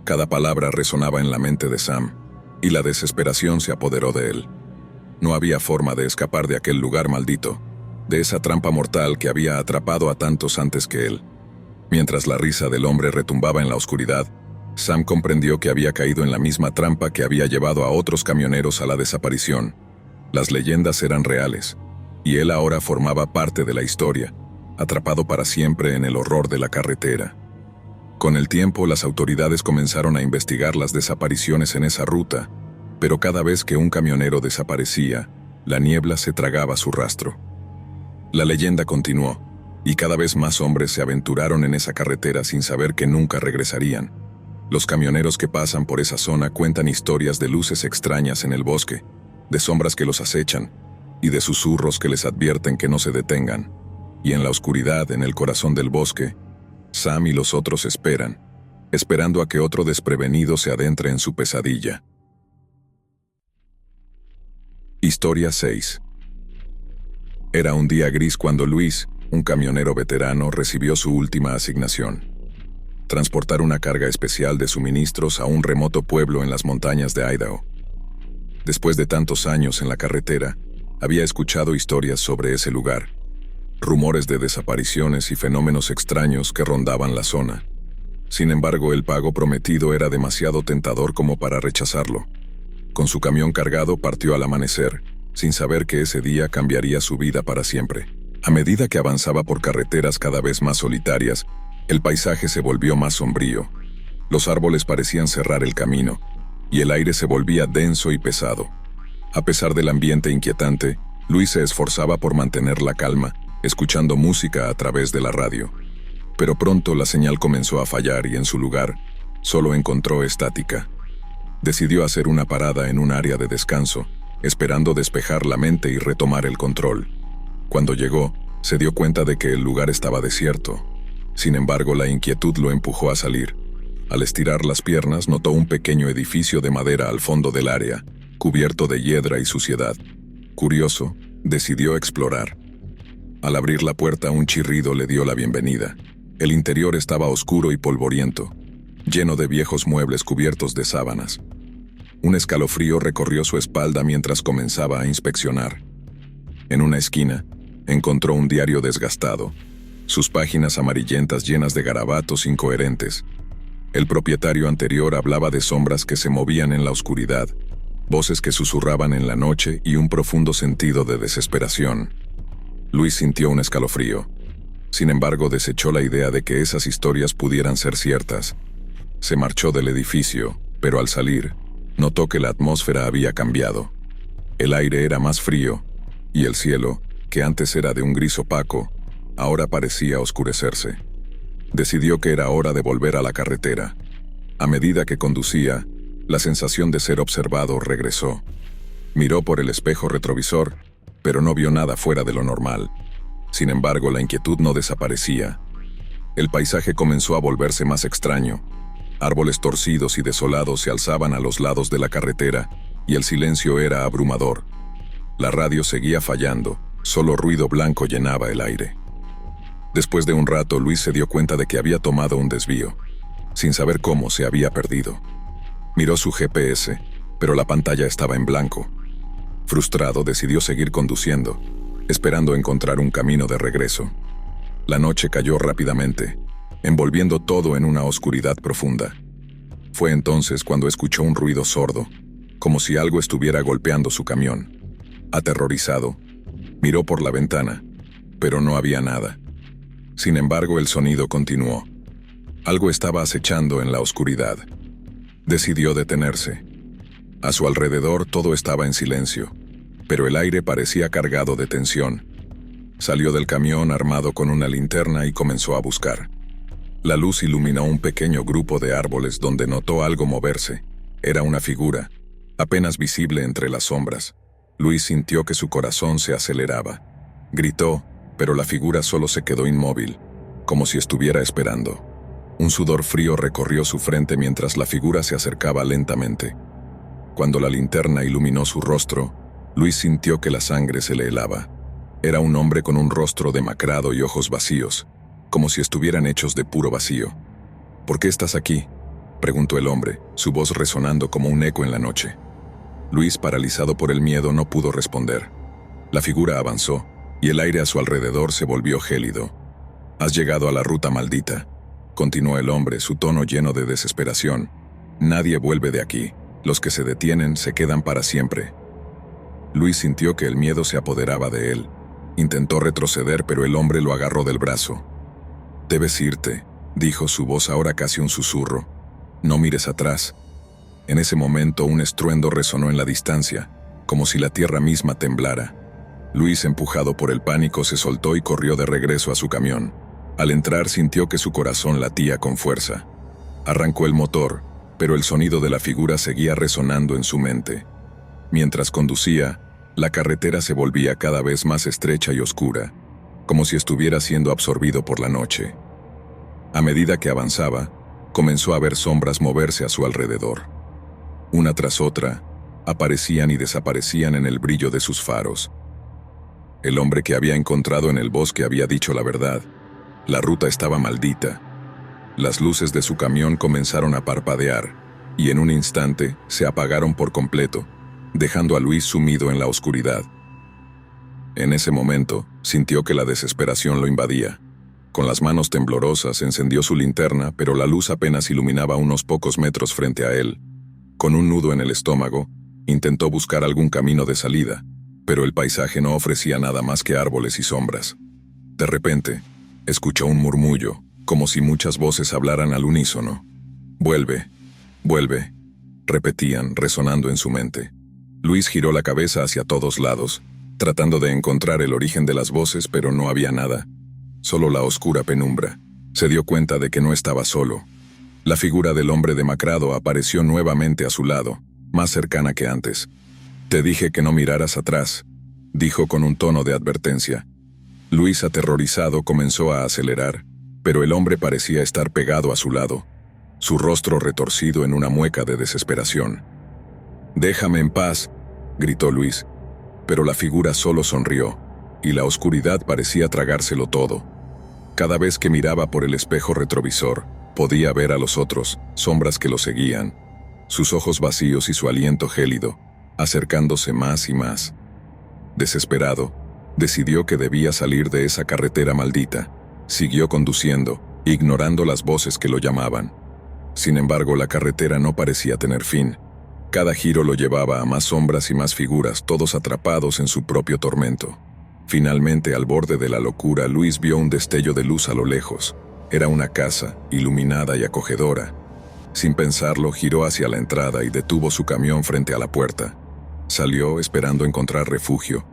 Cada palabra resonaba en la mente de Sam, y la desesperación se apoderó de él. No había forma de escapar de aquel lugar maldito, de esa trampa mortal que había atrapado a tantos antes que él. Mientras la risa del hombre retumbaba en la oscuridad, Sam comprendió que había caído en la misma trampa que había llevado a otros camioneros a la desaparición. Las leyendas eran reales, y él ahora formaba parte de la historia, atrapado para siempre en el horror de la carretera. Con el tiempo, las autoridades comenzaron a investigar las desapariciones en esa ruta, pero cada vez que un camionero desaparecía, la niebla se tragaba su rastro. La leyenda continuó, y cada vez más hombres se aventuraron en esa carretera sin saber que nunca regresarían. Los camioneros que pasan por esa zona cuentan historias de luces extrañas en el bosque, de sombras que los acechan, y de susurros que les advierten que no se detengan. Y en la oscuridad, en el corazón del bosque, Sam y los otros esperan, esperando a que otro desprevenido se adentre en su pesadilla. Historia 6. Era un día gris cuando Luis, un camionero veterano, recibió su última asignación: transportar una carga especial de suministros a un remoto pueblo en las montañas de Idaho. Después de tantos años en la carretera, había escuchado historias sobre ese lugar, rumores de desapariciones y fenómenos extraños que rondaban la zona. Sin embargo, el pago prometido era demasiado tentador como para rechazarlo. Con su camión cargado, partió al amanecer, sin saber que ese día cambiaría su vida para siempre. A medida que avanzaba por carreteras cada vez más solitarias, el paisaje se volvió más sombrío. Los árboles parecían cerrar el camino, y el aire se volvía denso y pesado. A pesar del ambiente inquietante, Luis se esforzaba por mantener la calma, escuchando música a través de la radio. Pero pronto la señal comenzó a fallar y en su lugar, solo encontró estática. Decidió hacer una parada en un área de descanso, esperando despejar la mente y retomar el control. Cuando llegó, se dio cuenta de que el lugar estaba desierto. Sin embargo, la inquietud lo empujó a salir. Al estirar las piernas, notó un pequeño edificio de madera al fondo del área, cubierto de hiedra y suciedad. Curioso, Decidió explorar. Al abrir la puerta, un chirrido le dio la bienvenida. El interior estaba oscuro y polvoriento, lleno de viejos muebles cubiertos de sábanas. Un escalofrío recorrió su espalda mientras comenzaba a inspeccionar. En una esquina, encontró un diario desgastado, sus páginas amarillentas llenas de garabatos incoherentes. El propietario anterior hablaba de sombras que se movían en la oscuridad, voces que susurraban en la noche y un profundo sentido de desesperación. Luis sintió un escalofrío. Sin embargo, desechó la idea de que esas historias pudieran ser ciertas. Se marchó del edificio, pero al salir, notó que la atmósfera había cambiado. El aire era más frío, y el cielo, que antes era de un gris opaco, ahora parecía oscurecerse. Decidió que era hora de volver a la carretera. A medida que conducía, la sensación de ser observado regresó. Miró por el espejo retrovisor, pero no vio nada fuera de lo normal. Sin embargo, la inquietud no desaparecía. El paisaje comenzó a volverse más extraño. Árboles torcidos y desolados se alzaban a los lados de la carretera, y el silencio era abrumador. La radio seguía fallando, solo ruido blanco llenaba el aire. Después de un rato, Luis se dio cuenta de que había tomado un desvío. Sin saber cómo, se había perdido. Miró su GPS, pero la pantalla estaba en blanco. Frustrado, decidió seguir conduciendo, esperando encontrar un camino de regreso. La noche cayó rápidamente, envolviendo todo en una oscuridad profunda. Fue entonces cuando escuchó un ruido sordo, como si algo estuviera golpeando su camión. Aterrorizado, miró por la ventana, pero no había nada. Sin embargo, el sonido continuó. Algo estaba acechando en la oscuridad. Decidió detenerse. A su alrededor todo estaba en silencio, pero el aire parecía cargado de tensión. Salió del camión armado con una linterna y comenzó a buscar. La luz iluminó un pequeño grupo de árboles donde notó algo moverse. Era una figura, apenas visible entre las sombras. Luis sintió que su corazón se aceleraba. Gritó, pero la figura solo se quedó inmóvil, como si estuviera esperando. Un sudor frío recorrió su frente mientras la figura se acercaba lentamente. Cuando la linterna iluminó su rostro, Luis sintió que la sangre se le helaba. Era un hombre con un rostro demacrado y ojos vacíos, como si estuvieran hechos de puro vacío. «¿Por qué estás aquí?», preguntó el hombre, su voz resonando como un eco en la noche. Luis, paralizado por el miedo, no pudo responder. La figura avanzó, y el aire a su alrededor se volvió gélido. «Has llegado a la ruta maldita», continuó el hombre, su tono lleno de desesperación. «Nadie vuelve de aquí. Los que se detienen se quedan para siempre». Luis sintió que el miedo se apoderaba de él. Intentó retroceder, pero el hombre lo agarró del brazo. «Debes irte», dijo, su voz ahora casi un susurro. «No mires atrás». En ese momento un estruendo resonó en la distancia, como si la tierra misma temblara. Luis, empujado por el pánico, se soltó y corrió de regreso a su camión. Al entrar sintió que su corazón latía con fuerza. Arrancó el motor, pero el sonido de la figura seguía resonando en su mente. Mientras conducía, la carretera se volvía cada vez más estrecha y oscura, como si estuviera siendo absorbido por la noche. A medida que avanzaba, comenzó a ver sombras moverse a su alrededor. Una tras otra, aparecían y desaparecían en el brillo de sus faros. El hombre que había encontrado en el bosque había dicho la verdad. La ruta estaba maldita. Las luces de su camión comenzaron a parpadear, y en un instante se apagaron por completo, dejando a Luis sumido en la oscuridad. En ese momento, sintió que la desesperación lo invadía. Con las manos temblorosas encendió su linterna, pero la luz apenas iluminaba unos pocos metros frente a él. Con un nudo en el estómago, intentó buscar algún camino de salida, pero el paisaje no ofrecía nada más que árboles y sombras. De repente, escuchó un murmullo, como si muchas voces hablaran al unísono. «Vuelve, vuelve», repetían, resonando en su mente. Luis giró la cabeza hacia todos lados, tratando de encontrar el origen de las voces, pero no había nada. Solo la oscura penumbra. Se dio cuenta de que no estaba solo. La figura del hombre demacrado apareció nuevamente a su lado, más cercana que antes. «Te dije que no miraras atrás», dijo con un tono de advertencia. Luis, aterrorizado, comenzó a acelerar, pero el hombre parecía estar pegado a su lado, su rostro retorcido en una mueca de desesperación. «Déjame en paz», gritó Luis. Pero la figura solo sonrió, y la oscuridad parecía tragárselo todo. Cada vez que miraba por el espejo retrovisor, podía ver a los otros, sombras que lo seguían, sus ojos vacíos y su aliento gélido, acercándose más y más. Desesperado, decidió que debía salir de esa carretera maldita. Siguió conduciendo, ignorando las voces que lo llamaban. Sin embargo, la carretera no parecía tener fin. Cada giro lo llevaba a más sombras y más figuras, todos atrapados en su propio tormento. Finalmente, al borde de la locura, Luis vio un destello de luz a lo lejos. Era una casa, iluminada y acogedora. Sin pensarlo, giró hacia la entrada y detuvo su camión frente a la puerta. Salió esperando encontrar refugio,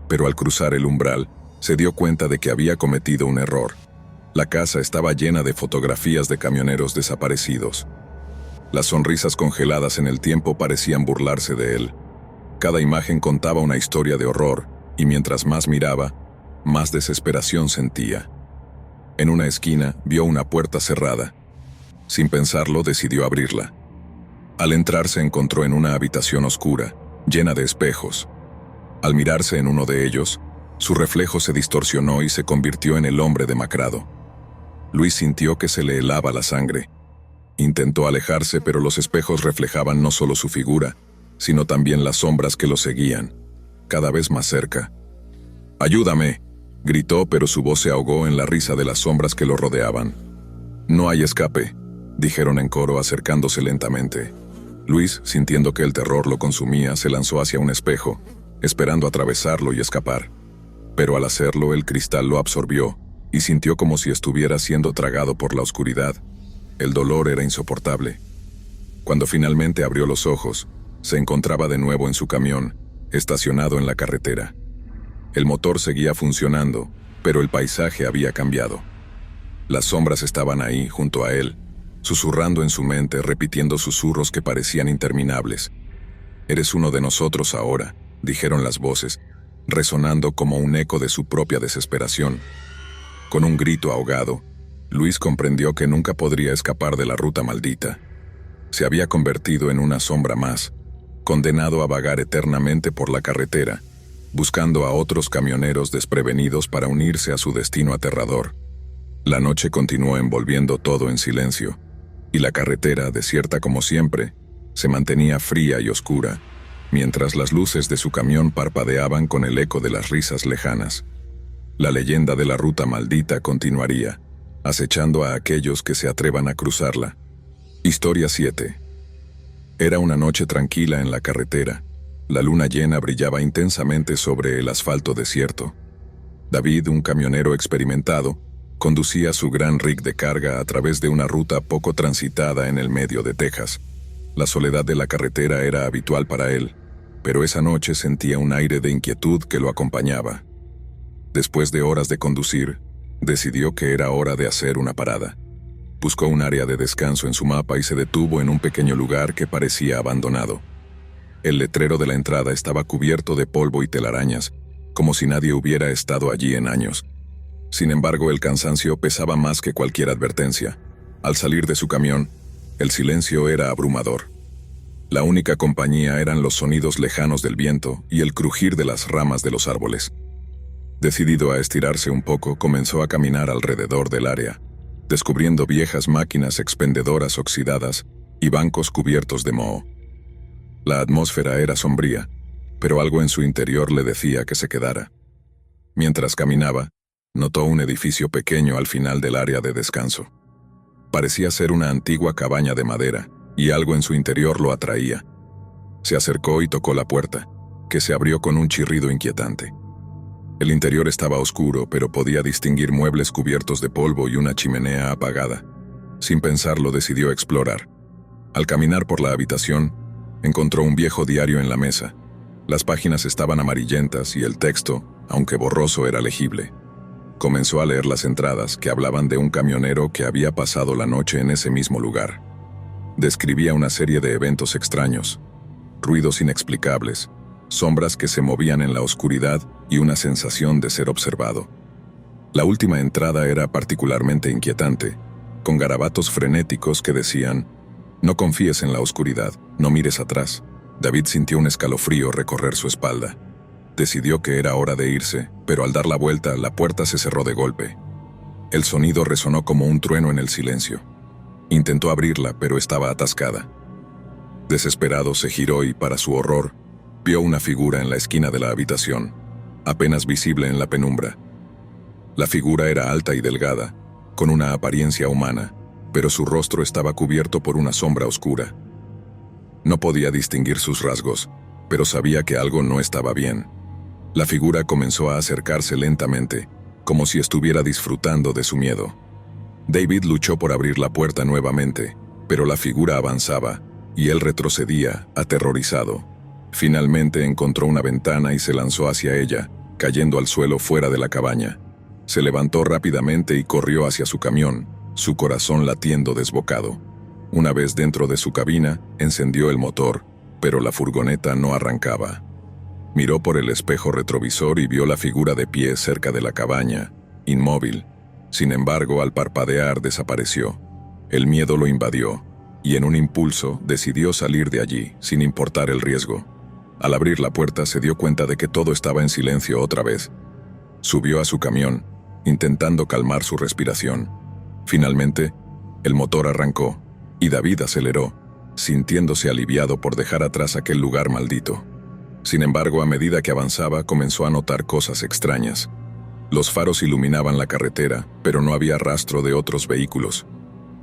pero al cruzar el umbral, se dio cuenta de que había cometido un error. La casa estaba llena de fotografías de camioneros desaparecidos. Las sonrisas congeladas en el tiempo parecían burlarse de él. Cada imagen contaba una historia de horror, y mientras más miraba, más desesperación sentía. En una esquina vio una puerta cerrada. Sin pensarlo, decidió abrirla. Al entrar se encontró en una habitación oscura, llena de espejos. Al mirarse en uno de ellos, su reflejo se distorsionó y se convirtió en el hombre demacrado. Luis sintió que se le helaba la sangre. Intentó alejarse, pero los espejos reflejaban no solo su figura, sino también las sombras que lo seguían, cada vez más cerca. «¡Ayúdame!», gritó, pero su voz se ahogó en la risa de las sombras que lo rodeaban. «No hay escape», dijeron en coro acercándose lentamente. Luis, sintiendo que el terror lo consumía, se lanzó hacia un espejo, esperando atravesarlo y escapar. Pero al hacerlo, el cristal lo absorbió, y sintió como si estuviera siendo tragado por la oscuridad. El dolor era insoportable. Cuando finalmente abrió los ojos, se encontraba de nuevo en su camión, estacionado en la carretera. El motor seguía funcionando, pero el paisaje había cambiado. Las sombras estaban ahí, junto a él, susurrando en su mente, repitiendo susurros que parecían interminables. «Eres uno de nosotros ahora», dijeron las voces, resonando como un eco de su propia desesperación. Con un grito ahogado, Luis comprendió que nunca podría escapar de la ruta maldita. Se había convertido en una sombra más, condenado a vagar eternamente por la carretera, buscando a otros camioneros desprevenidos para unirse a su destino aterrador. La noche continuó envolviendo todo en silencio, y la carretera, desierta como siempre, se mantenía fría y oscura, mientras las luces de su camión parpadeaban con el eco de las risas lejanas. La leyenda de la ruta maldita continuaría, acechando a aquellos que se atrevan a cruzarla. Historia 7. Era una noche tranquila en la carretera. La luna llena brillaba intensamente sobre el asfalto desierto. David, un camionero experimentado, conducía su gran rig de carga a través de una ruta poco transitada en el medio de Texas. La soledad de la carretera era habitual para él, pero esa noche sentía un aire de inquietud que lo acompañaba. Después de horas de conducir, decidió que era hora de hacer una parada. Buscó un área de descanso en su mapa y se detuvo en un pequeño lugar que parecía abandonado. El letrero de la entrada estaba cubierto de polvo y telarañas, como si nadie hubiera estado allí en años. Sin embargo, el cansancio pesaba más que cualquier advertencia. Al salir de su camión, el silencio era abrumador. La única compañía eran los sonidos lejanos del viento y el crujir de las ramas de los árboles. Decidido a estirarse un poco, comenzó a caminar alrededor del área, descubriendo viejas máquinas expendedoras oxidadas y bancos cubiertos de moho. La atmósfera era sombría, pero algo en su interior le decía que se quedara. Mientras caminaba, notó un edificio pequeño al final del área de descanso. Parecía ser una antigua cabaña de madera, y algo en su interior lo atraía. Se acercó y tocó la puerta, que se abrió con un chirrido inquietante. El interior estaba oscuro, pero podía distinguir muebles cubiertos de polvo y una chimenea apagada. Sin pensarlo, decidió explorar. Al caminar por la habitación, encontró un viejo diario en la mesa. Las páginas estaban amarillentas y el texto, aunque borroso, era legible. Comenzó a leer las entradas, que hablaban de un camionero que había pasado la noche en ese mismo lugar. Describía una serie de eventos extraños, ruidos inexplicables, sombras que se movían en la oscuridad y una sensación de ser observado. La última entrada era particularmente inquietante, con garabatos frenéticos que decían: «No confíes en la oscuridad, no mires atrás». David sintió un escalofrío recorrer su espalda. Decidió que era hora de irse, pero al dar la vuelta, la puerta se cerró de golpe. El sonido resonó como un trueno en el silencio. Intentó abrirla, pero estaba atascada. Desesperado se giró y, para su horror, vio una figura en la esquina de la habitación, apenas visible en la penumbra. La figura era alta y delgada, con una apariencia humana, pero su rostro estaba cubierto por una sombra oscura. No podía distinguir sus rasgos, pero sabía que algo no estaba bien. La figura comenzó a acercarse lentamente, como si estuviera disfrutando de su miedo. David luchó por abrir la puerta nuevamente, pero la figura avanzaba, y él retrocedía, aterrorizado. Finalmente encontró una ventana y se lanzó hacia ella, cayendo al suelo fuera de la cabaña. Se levantó rápidamente y corrió hacia su camión, su corazón latiendo desbocado. Una vez dentro de su cabina, encendió el motor, pero la furgoneta no arrancaba. Miró por el espejo retrovisor y vio la figura de pie cerca de la cabaña, inmóvil. Sin embargo, al parpadear desapareció. El miedo lo invadió, y en un impulso decidió salir de allí, sin importar el riesgo. Al abrir la puerta se dio cuenta de que todo estaba en silencio otra vez. Subió a su camión, intentando calmar su respiración. Finalmente, el motor arrancó, y David aceleró, sintiéndose aliviado por dejar atrás aquel lugar maldito. Sin embargo, a medida que avanzaba, comenzó a notar cosas extrañas. Los faros iluminaban la carretera, pero no había rastro de otros vehículos.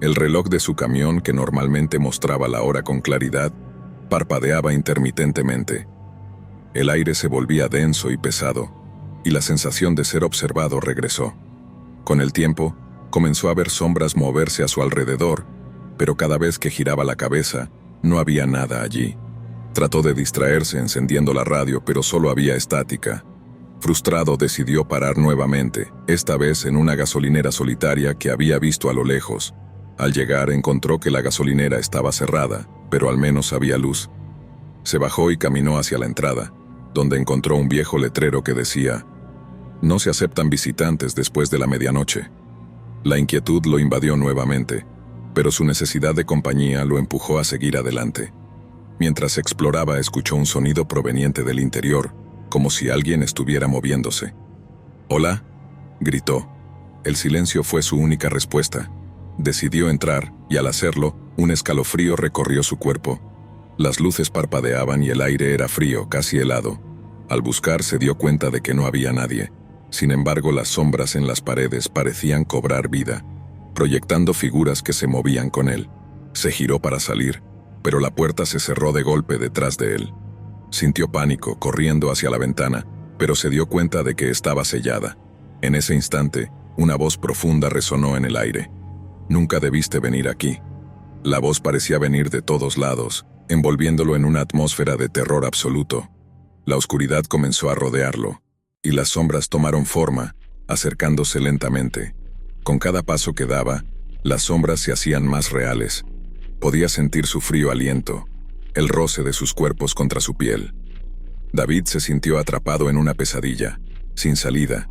El reloj de su camión, que normalmente mostraba la hora con claridad, parpadeaba intermitentemente. El aire se volvía denso y pesado, y la sensación de ser observado regresó. Con el tiempo, comenzó a ver sombras moverse a su alrededor, pero cada vez que giraba la cabeza, no había nada allí. Trató de distraerse encendiendo la radio, pero solo había estática. Frustrado, decidió parar nuevamente, esta vez en una gasolinera solitaria que había visto a lo lejos. Al llegar, encontró que la gasolinera estaba cerrada, pero al menos había luz. Se bajó y caminó hacia la entrada, donde encontró un viejo letrero que decía: "No se aceptan visitantes después de la medianoche". La inquietud lo invadió nuevamente, pero su necesidad de compañía lo empujó a seguir adelante. Mientras exploraba, escuchó un sonido proveniente del interior, como si alguien estuviera moviéndose. «¿Hola?», gritó. El silencio fue su única respuesta. Decidió entrar, y al hacerlo, un escalofrío recorrió su cuerpo. Las luces parpadeaban y el aire era frío, casi helado. Al buscar, se dio cuenta de que no había nadie. Sin embargo, las sombras en las paredes parecían cobrar vida, proyectando figuras que se movían con él. Se giró para salir, pero la puerta se cerró de golpe detrás de él. Sintió pánico, corriendo hacia la ventana, pero se dio cuenta de que estaba sellada. En ese instante, una voz profunda resonó en el aire. «Nunca debiste venir aquí». La voz parecía venir de todos lados, envolviéndolo en una atmósfera de terror absoluto. La oscuridad comenzó a rodearlo, y las sombras tomaron forma, acercándose lentamente. Con cada paso que daba, las sombras se hacían más reales. Podía sentir su frío aliento, el roce de sus cuerpos contra su piel. David se sintió atrapado en una pesadilla, sin salida,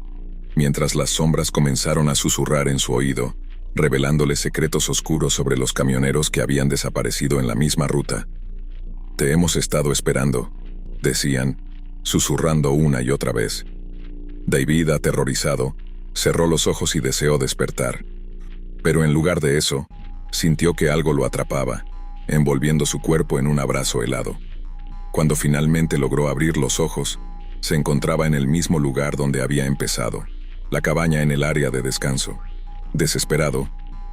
mientras las sombras comenzaron a susurrar en su oído, revelándole secretos oscuros sobre los camioneros que habían desaparecido en la misma ruta. «Te hemos estado esperando», decían, susurrando una y otra vez. David, aterrorizado, cerró los ojos y deseó despertar. Pero en lugar de eso, sintió que algo lo atrapaba, envolviendo su cuerpo en un abrazo helado. Cuando finalmente logró abrir los ojos, se encontraba en el mismo lugar donde había empezado, la cabaña en el área de descanso. Desesperado,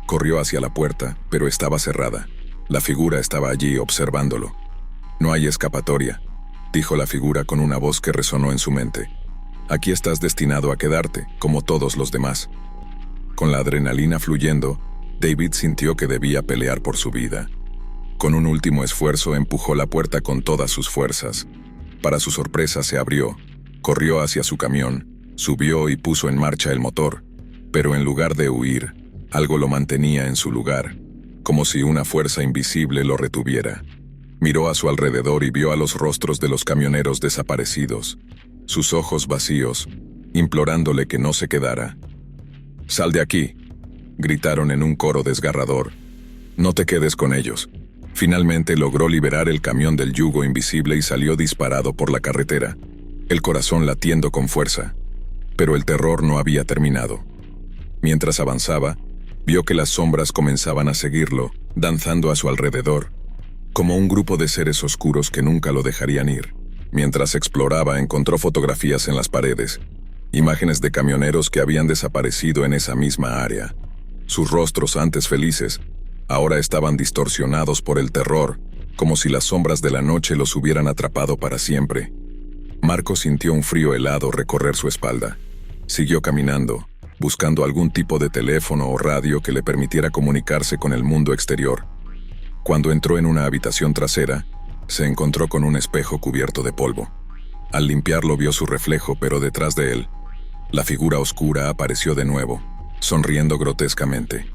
corrió hacia la puerta, pero estaba cerrada. La figura estaba allí observándolo. «No hay escapatoria», dijo la figura con una voz que resonó en su mente. «Aquí estás destinado a quedarte, como todos los demás». Con la adrenalina fluyendo, David sintió que debía pelear por su vida. Con un último esfuerzo empujó la puerta con todas sus fuerzas. Para su sorpresa se abrió, corrió hacia su camión, subió y puso en marcha el motor, pero en lugar de huir, algo lo mantenía en su lugar, como si una fuerza invisible lo retuviera. Miró a su alrededor y vio a los rostros de los camioneros desaparecidos, sus ojos vacíos, implorándole que no se quedara. «Sal de aquí», gritaron en un coro desgarrador. «No te quedes con ellos». Finalmente logró liberar el camión del yugo invisible y salió disparado por la carretera. el corazón latiendo con fuerza. Pero el terror no había terminado. Mientras avanzaba, vio que las sombras comenzaban a seguirlo, danzando a su alrededor, como un grupo de seres oscuros que nunca lo dejarían ir. Mientras exploraba, encontró fotografías en las paredes, imágenes de camioneros que habían desaparecido en esa misma área. Sus rostros, antes felices, ahora estaban distorsionados por el terror, como si las sombras de la noche los hubieran atrapado para siempre. Marco sintió un frío helado recorrer su espalda. Siguió caminando, buscando algún tipo de teléfono o radio que le permitiera comunicarse con el mundo exterior. Cuando entró en una habitación trasera, se encontró con un espejo cubierto de polvo. Al limpiarlo vio su reflejo, pero detrás de él, la figura oscura apareció de nuevo, sonriendo grotescamente.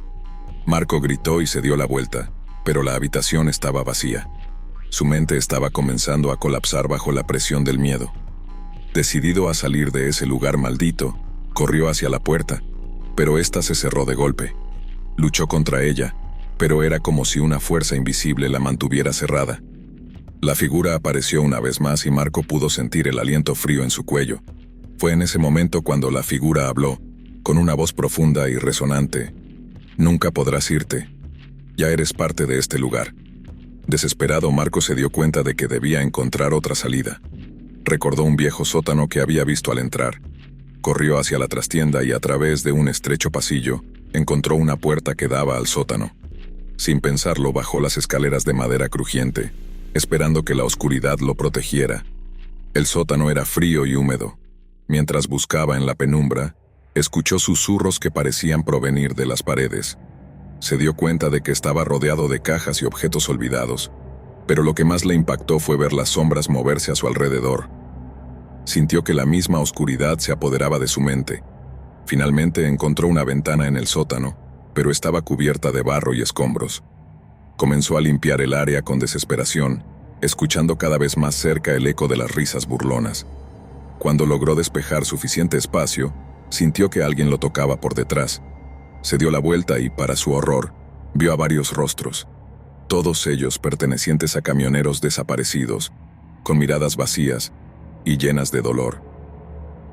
Marco gritó y se dio la vuelta, pero la habitación estaba vacía. Su mente estaba comenzando a colapsar bajo la presión del miedo. Decidido a salir de ese lugar maldito, corrió hacia la puerta, pero ésta se cerró de golpe. Luchó contra ella, pero era como si una fuerza invisible la mantuviera cerrada. La figura apareció una vez más y Marco pudo sentir el aliento frío en su cuello. Fue en ese momento cuando la figura habló, con una voz profunda y resonante. «Nunca podrás irte. Ya eres parte de este lugar». Desesperado, Marco se dio cuenta de que debía encontrar otra salida. Recordó un viejo sótano que había visto al entrar. Corrió hacia la trastienda y a través de un estrecho pasillo, encontró una puerta que daba al sótano. Sin pensarlo, bajó las escaleras de madera crujiente, esperando que la oscuridad lo protegiera. El sótano era frío y húmedo. Mientras buscaba en la penumbra, escuchó susurros que parecían provenir de las paredes. Se dio cuenta de que estaba rodeado de cajas y objetos olvidados, pero lo que más le impactó fue ver las sombras moverse a su alrededor. Sintió que la misma oscuridad se apoderaba de su mente. Finalmente encontró una ventana en el sótano, pero estaba cubierta de barro y escombros. Comenzó a limpiar el área con desesperación, escuchando cada vez más cerca el eco de las risas burlonas. Cuando logró despejar suficiente espacio, sintió que alguien lo tocaba por detrás. Se dio la vuelta y, para su horror, vio a varios rostros, todos ellos pertenecientes a camioneros desaparecidos, con miradas vacías y llenas de dolor.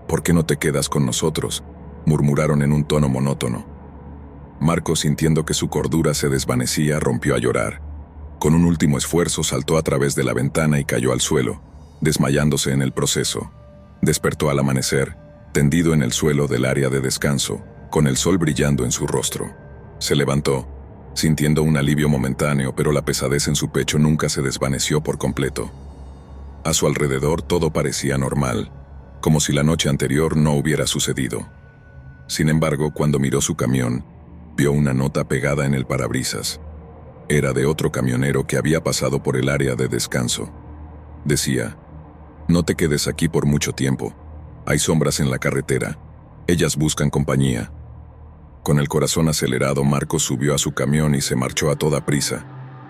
«¿Por qué no te quedas con nosotros?», murmuraron en un tono monótono. Marco, sintiendo que su cordura se desvanecía, rompió a llorar. Con un último esfuerzo saltó a través de la ventana y cayó al suelo, desmayándose en el proceso. Despertó al amanecer, tendido en el suelo del área de descanso, con el sol brillando en su rostro. Se levantó, sintiendo un alivio momentáneo, pero la pesadez en su pecho nunca se desvaneció por completo. A su alrededor todo parecía normal, como si la noche anterior no hubiera sucedido. Sin embargo, cuando miró su camión, vio una nota pegada en el parabrisas. Era de otro camionero que había pasado por el área de descanso. Decía: «No te quedes aquí por mucho tiempo. Hay sombras en la carretera. Ellas buscan compañía». Con el corazón acelerado, Marco subió a su camión y se marchó a toda prisa,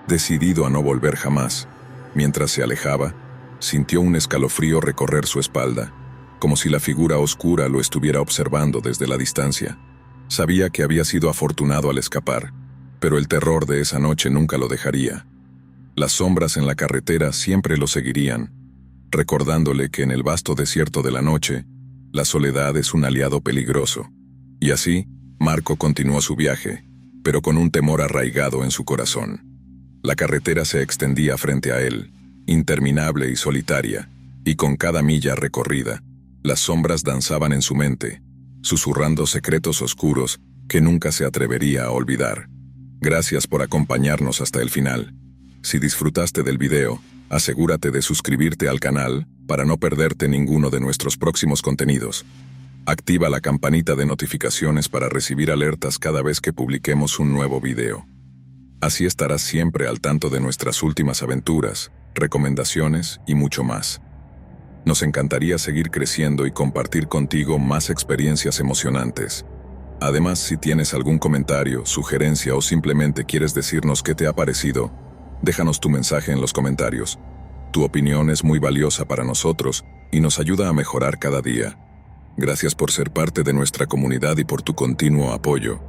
decidido a no volver jamás. Mientras se alejaba, sintió un escalofrío recorrer su espalda, como si la figura oscura lo estuviera observando desde la distancia. Sabía que había sido afortunado al escapar, pero el terror de esa noche nunca lo dejaría. Las sombras en la carretera siempre lo seguirían, recordándole que en el vasto desierto de la noche, la soledad es un aliado peligroso. Y así, Marco continuó su viaje, pero con un temor arraigado en su corazón. La carretera se extendía frente a él, interminable y solitaria, y con cada milla recorrida, las sombras danzaban en su mente, susurrando secretos oscuros que nunca se atrevería a olvidar. Gracias por acompañarnos hasta el final. Si disfrutaste del video, asegúrate de suscribirte al canal para no perderte ninguno de nuestros próximos contenidos. Activa la campanita de notificaciones para recibir alertas cada vez que publiquemos un nuevo video. Así estarás siempre al tanto de nuestras últimas aventuras, recomendaciones y mucho más. Nos encantaría seguir creciendo y compartir contigo más experiencias emocionantes. Además, si tienes algún comentario, sugerencia o simplemente quieres decirnos qué te ha parecido, déjanos tu mensaje en los comentarios. Tu opinión es muy valiosa para nosotros y nos ayuda a mejorar cada día. Gracias por ser parte de nuestra comunidad y por tu continuo apoyo.